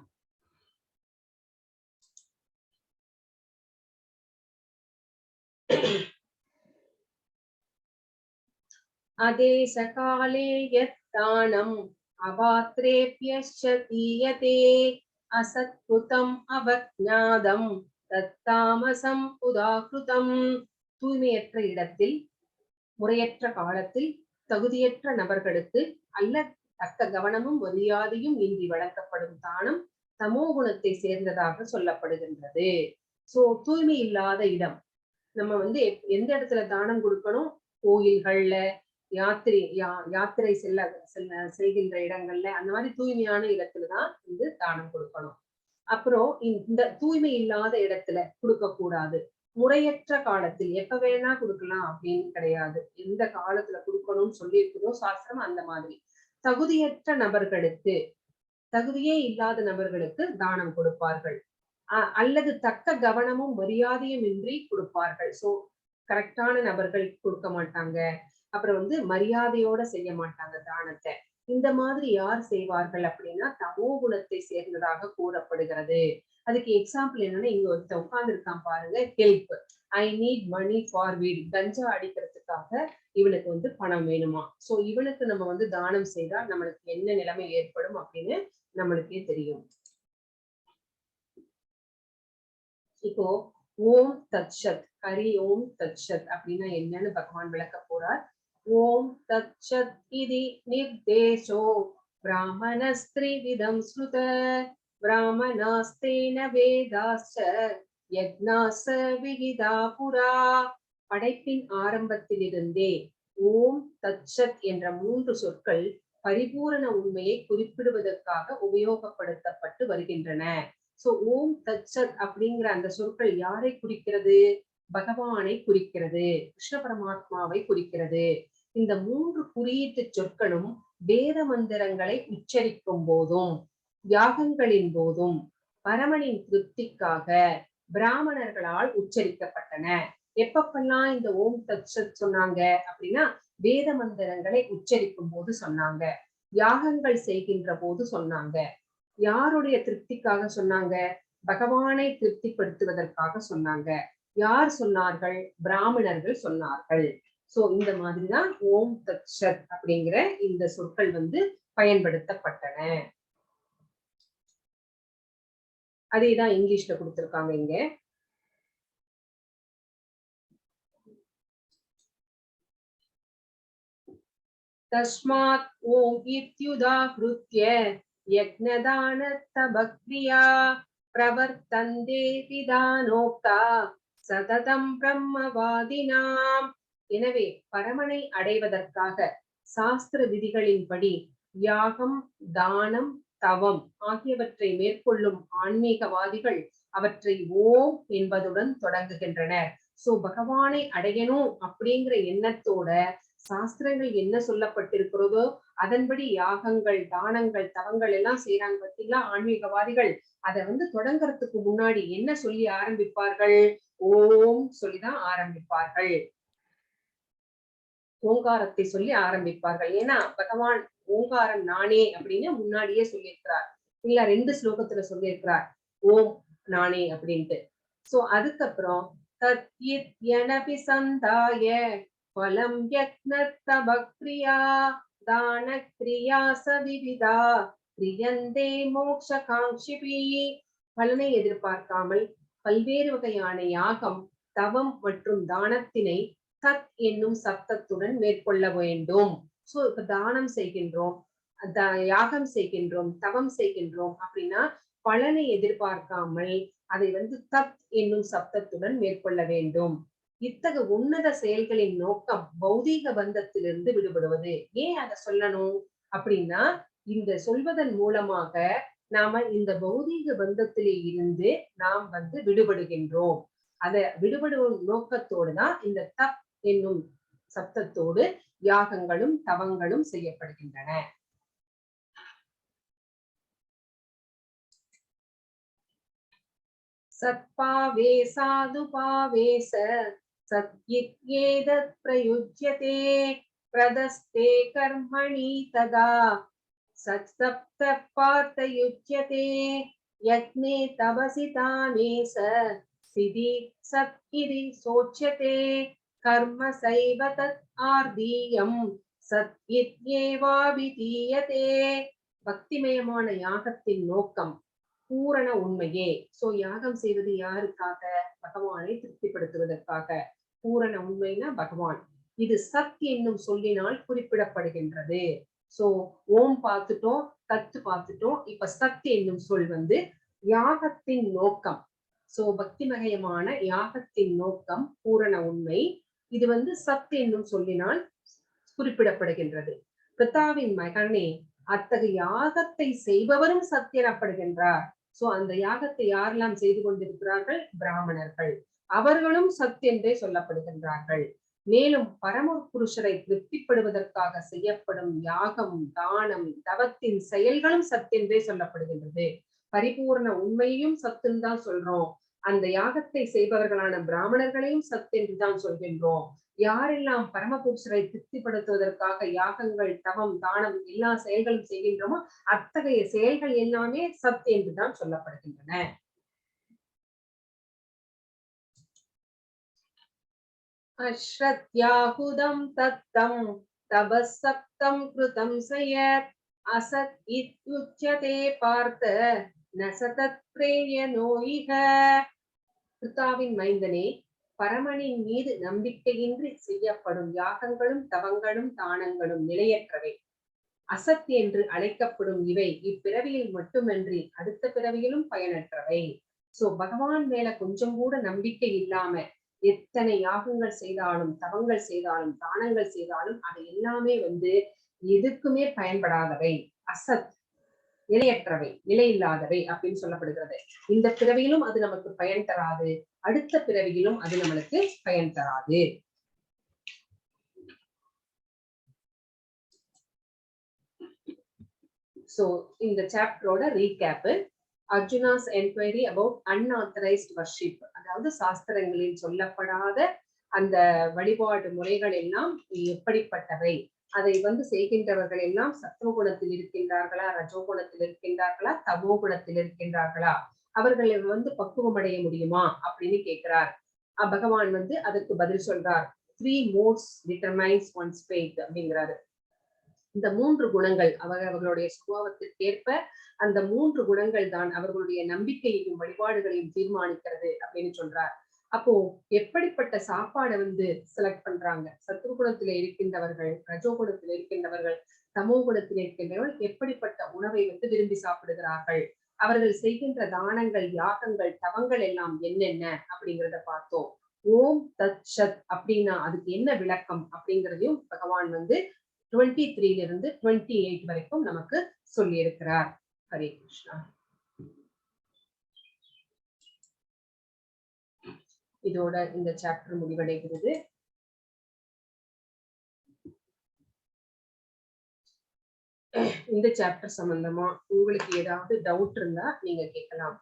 அதேச காலே யத் தானம் அபாத்ரேப்யஸ்ச தீயதே அசத்குதம் அவக்ஞாதம் தத்தாமசம் உதாகிருதம். தூய்மையற்ற இடத்தில், முறையற்ற காலத்தில், தகுதியற்ற நபர்களுக்கு அல்ல தக்க கவனமும் மரியாதையும் இன்றி வழங்கப்படும் தானம் தமோ குணத்தை சேர்ந்ததாக சொல்லப்படுகின்றது. சோ தூய்மை இல்லாத இடம், நம்ம வந்து எந்த இடத்துல தானம் கொடுக்கணும்? கோயில்கள்ல, யாத்திரை செய்கின்ற இடங்கள்ல, அந்த மாதிரி தூய்மையான இடத்துலதான் வந்து தானம் கொடுக்கணும். அப்புறம் இந்த தூய்மை இல்லாத இடத்துல கொடுக்க கூடாது. முறையற்ற காலத்தில் எப்ப வேணா கொடுக்கலாம் அப்படின்னு கிடையாது. எந்த காலத்துல கொடுக்கணும்னு சொல்லியிருக்கிறதோ சாஸ்திரம் அந்த மாதிரி. தகுதியற்ற நபர்களுக்கு, தகுதியே இல்லாத நபர்களுக்கு தானம் கொடுப்பார்கள். அல்லது தக்க கவனமும் மரியாதையும் இன்றி கொடுப்பார்கள். சோ கரெக்டான நபர்கள் கொடுக்க மாட்டாங்க. அப்புறம் வந்து மரியாதையோட செய்ய மாட்டாங்க தானத்தை. இந்த மாதிரி யார் செய்வார்கள் அப்படின்னா தமோ குணத்தை சேர்ந்ததாக கூறப்படுகிறது. அதுக்கு எக்ஸாம்பிள் என்னன்னா, இங்க ஒருத்தர் உட்கார்ந்து இருக்கான் பாருங்க, help, I need money for weed, கஞ்சா அடிக்கிறதுக்காக இவனுக்கு வந்து பணம் வேணுமா. சோ இவனுக்கு நம்ம வந்து தானம் செய்தால் நம்மளுக்கு என்ன நிலைமை ஏற்படும் அப்படின்னு நம்மளுக்கே தெரியும். இப்போ ஓம் தத்சத், ஹரி ஓம் தத்சத் அப்படின்னா என்னன்னு பகவான் விளக்க போறார். ஓம் தத்சத் இதி நிர்தேசோ பிராமணஸ்திரிவிதம் ஸ்ருத பிராமணாஸ்தேன வேதாஸ்ச யக்ஞாஸ விகிதா புரா. படைப்பின் ஆரம்பத்திலிருந்தே ஓம் தத்சத் என்ற 3 சொற்கள் பரிபூரண உண்மையை குறிப்பிடுவதற்காக உபயோகப்படுத்தப்பட்டு வருகின்றன. சோ ஓம் தத்சத் அப்படிங்கிற அந்த சொற்கள் யாரை குறிக்கிறது? பகவானை குறிக்கிறது, கிருஷ்ண பரமாத்மாவை குறிக்கிறது. இந்த 3 குறியீட்டு சொற்களும் வேத மந்திரங்களை உச்சரிக்கும் போதும், யாகங்களின் போதும், பரமனின் திருப்திக்காக பிராமணர்களால் உச்சரிக்கப்பட்டன. எப்பப்பெல்லாம் இந்த ஓம் தத்சத் சொன்னாங்க அப்படின்னா வேத மந்திரங்களை உச்சரிக்கும் போது சொன்னாங்க, யாகங்கள் செய்கின்ற போது சொன்னாங்க. யாருடைய திருப்திக்காக சொன்னாங்க? பகவானை திருப்திப்படுத்துவதற்காக சொன்னாங்க. யார் சொன்னார்கள்? பிராமணர்கள் சொன்னார்கள். சோ இந்த மாதிரிதான் ஓம் தத்சத் அப்படிங்கிற இந்த சொற்கள் வந்து பயன்படுத்தப்பட்டன. அதேதான் இங்கிலீஷ்ல கொடுத்திருக்காங்க இங்க. தஸ்மாத் ஓம் இத்யுதாஹ்ருத்ய யக்ஞதானத்தபக்ரியா பிரவர்த்தந்தே விதானோக்தா சததம் பிரம்மவாதினாம். எனவே பரமனை அடைவதற்காக சாஸ்திர விதிகளின்படி யாகம், தானம், தவம் ஆகியவற்றை மேற்கொள்ளும் ஆன்மீகவாதிகள் அவற்றை ஓம் என்பதுடன் தொடங்குகின்றனர். சோ பகவானை அடையணும் அப்படிங்கிற எண்ணத்தோட சாஸ்திரங்கள் என்ன சொல்லப்பட்டிருக்கிறதோ அதன்படி யாகங்கள், தானங்கள், தவங்கள் எல்லாம் செய்யறாங்க பார்த்தீங்களா ஆன்மீகவாதிகள். அதை தொடங்கறதுக்கு முன்னாடி என்ன சொல்லி ஆரம்பிப்பார்கள்? ஓம் சொல்லிதான் ஆரம்பிப்பார்கள். ஓங்காரத்தை சொல்லி ஆரம்பிப்பார்கள். ஏன்னா பகவான் ஓங்காரம் நானே அப்படின்னு முன்னாடியே சொல்லியிருக்கிறார். இல்ல 2 ஸ்லோகத்துல சொல்லியிருக்கிறார் ஓம் நானே அப்படின்ட்டு. சோ அதுக்கப்புறம் தத்யித்யனபி சந்தாய பலம் யக்னத்தபக்ரியா தான கிரியா சவிவிதா கிரியந்தே மோக்ஷகாங்ஷிபி. பலனை எதிர்பார்க்காமல் பல்வேறு வகையான யாகம், தவம் மற்றும் தானத்தினை தத் என்னும் சப்தத்துடன் மேற்கொள்ள வேண்டும். சோ இப்ப தானம் செய்கின்றோம், யாகம் செய்கின்றோம், தவம் செய்கின்றோம் அப்படின்னா பலனை எதிர்பார்க்காமல் அதை தத் என்னும் சப்தத்துடன் மேற்கொள்ள வேண்டும். இத்தகைய உன்னத செயல்களின் நோக்கம் பௌதீக பந்தத்திலிருந்து விடுபடுவது. ஏன் அதை சொல்லணும் அப்படின்னா, இந்த சொல்வதன் மூலமாக நாம இந்த பௌதீக பந்தத்திலே இருந்து நாம் விடுபடுகின்றோம். அதை விடுபடும் நோக்கத்தோடு தான் இந்த தத் என்னும் சப்தத்தோடு யாகங்களும் தவங்களும் செய்யப்படுகின்றன. சத்பாவே சாதுபாவேச சத்யித்யேதத் பிரயுஜ்யதே பிரதஸ்தே கர்மணி ததா சத்சப்த பார்த்தயுஜ்யதே யக்ஞே தபசி தானேச சிதி சத் இதி சோச்யதே கர்ம சைவ தத் ஆர்தீயம் சத் இத்யேவாபிதீயதே. பக்திமயமான யாகத்தின் நோக்கம் பூரண உண்மையே. சோ யாகம் செய்வது யாருக்காக? பகவானை திருப்திப்படுத்துவதற்காக. பூரண உண்மைனா பகவான். இது சத் என்னும் சொல்லினால் குறிப்பிடப்படுகின்றது. சோ ஓம் பார்த்துட்டோம், தத்து பார்த்துட்டோம். இப்ப சத் என்னும் சொல் யாகத்தின் நோக்கம். சோ பக்திமயமான யாகத்தின் நோக்கம் பூரண உண்மை. இது சத் என்னும் சொல்லினால் குறிப்பிடப்படுகின்றது. பிதாவின் மகனே, அத்தகைய யாகத்தை செய்பவரும் சத் எனப்படுகின்றார். சோ அந்த யாகத்தை யாரெல்லாம் செய்து கொண்டிருக்கிறார்கள்? பிராமணர்கள். அவர்களும் சத் என்றே சொல்லப்படுகின்றார்கள். மேலும் பரம புருஷரை திருப்திப்படுவதற்காக செய்யப்படும் யாகம், தானம், தவத்தின் செயல்களும் சத் என்றே சொல்லப்படுகின்றது. பரிபூர்ண உண்மையையும் சத்துன்னு தான் சொல்றோம். அந்த யாகத்தை செய்பவர்களான பிராமணர்களையும் சத் என்றுதான் சொல்கின்றோம். யாரெல்லாம் பரமபுருஷரை திருப்திப்படுத்துவதற்காக யாகங்கள், தவம், தானம் எல்லா செயல்களும் செய்கின்றோமோ அத்தகைய செயல்கள் எல்லாமே சத் என்றுதான் சொல்லப்படுகின்றன. அஸ்ரத்யாஹுதம் தத்தம் தபசப்தம் கிருதம் சயத் அசத் இத்யுச்யதே பார்த்த நசதத் பிரேயனோ இஹ. பிதாவின் மைந்தனே, பரமனின் மீது நம்பிக்கையின்றி செய்யப்படும் யாகங்களும் தவங்களும் தானங்களும் நிலையற்றவை, அசத் என்று அழைக்கப்படும் இவை இப்பிறவியில் மட்டுமன்றி அடுத்த பிறவியிலும் பயனற்றவை. சோ பகவான் மேல கொஞ்சம் கூட நம்பிக்கை இல்லாம எத்தனை யாகங்கள் செய்தாலும், தவங்கள் செய்தாலும், தானங்கள் செய்தாலும் அது எல்லாமே எதுக்குமே பயன்படாதவை, அசத், நிலையற்றவை, நிலையில்லாதவை அப்படின்னு சொல்லப்படுகிறது. இந்த பிறவியிலும் அது நமக்கு பயன் தராது, அடுத்த பிறவியிலும் அது நம்மளுக்கு பயன் தராது. சோ இந்த சாப்டரோட recap, Arjuna's enquiry about unauthorised worship, அதாவது சாஸ்திரங்களில் சொல்லப்படாத அந்த வழிபாடு முறைகள் எல்லாம் எப்படிப்பட்டவை, அதை செய்கின்றவர்கள் எல்லாம் சத்துவ குணத்தில் இருக்கின்றார்களா, ரஜோ குணத்தில் இருக்கின்றார்களா, தமோ குணத்தில் இருக்கின்றார்களா, அவர்களை பக்குவம் அடைய முடியுமா அப்படின்னு கேட்கிறார். பகவான் அதற்கு பதில் சொல்றார். 3 modes determines one's fate அப்படிங்கிறாரு. இந்த 3 குணங்கள் அவர்களுடைய சுபாவத்திற்கு ஏற்ப அந்த 3 குணங்கள் தான் அவர்களுடைய நம்பிக்கையையும் வழிபாடுகளையும் தீர்மானிக்கிறது அப்படின்னு சொல்றார். அப்போ எப்படிப்பட்ட சாப்பாடை செலக்ட் பண்றாங்க? சத்துவ குணத்திலே இருக்கின்றவர்கள், ரஜோ குணத்தில் இருக்கின்றவர்கள், தமோ குணத்தில் இருக்கின்றவர்கள் எப்படிப்பட்ட உணவை விரும்பி சாப்பிடுகிறார்கள், அவர்கள் செய்கின்ற தானங்கள், யாகங்கள், தவங்கள் எல்லாம் என்னென்ன அப்படிங்கிறத பார்த்தோம். ஓம் தத் சத் அப்படின்னா அதுக்கு என்ன விளக்கம் அப்படிங்கிறதையும் பகவான் வந்து 23 இருந்து 28 வரைக்கும் நமக்கு சொல்லி இருக்கிறார். ஹரே கிருஷ்ணா. இதோட இந்த சாப்டர் முடிவடைகிறது. இந்த சாப்டர் சம்பந்தமா உங்களுக்கு ஏதாவது டவுட் இருந்தா நீங்க கேட்கலாம்.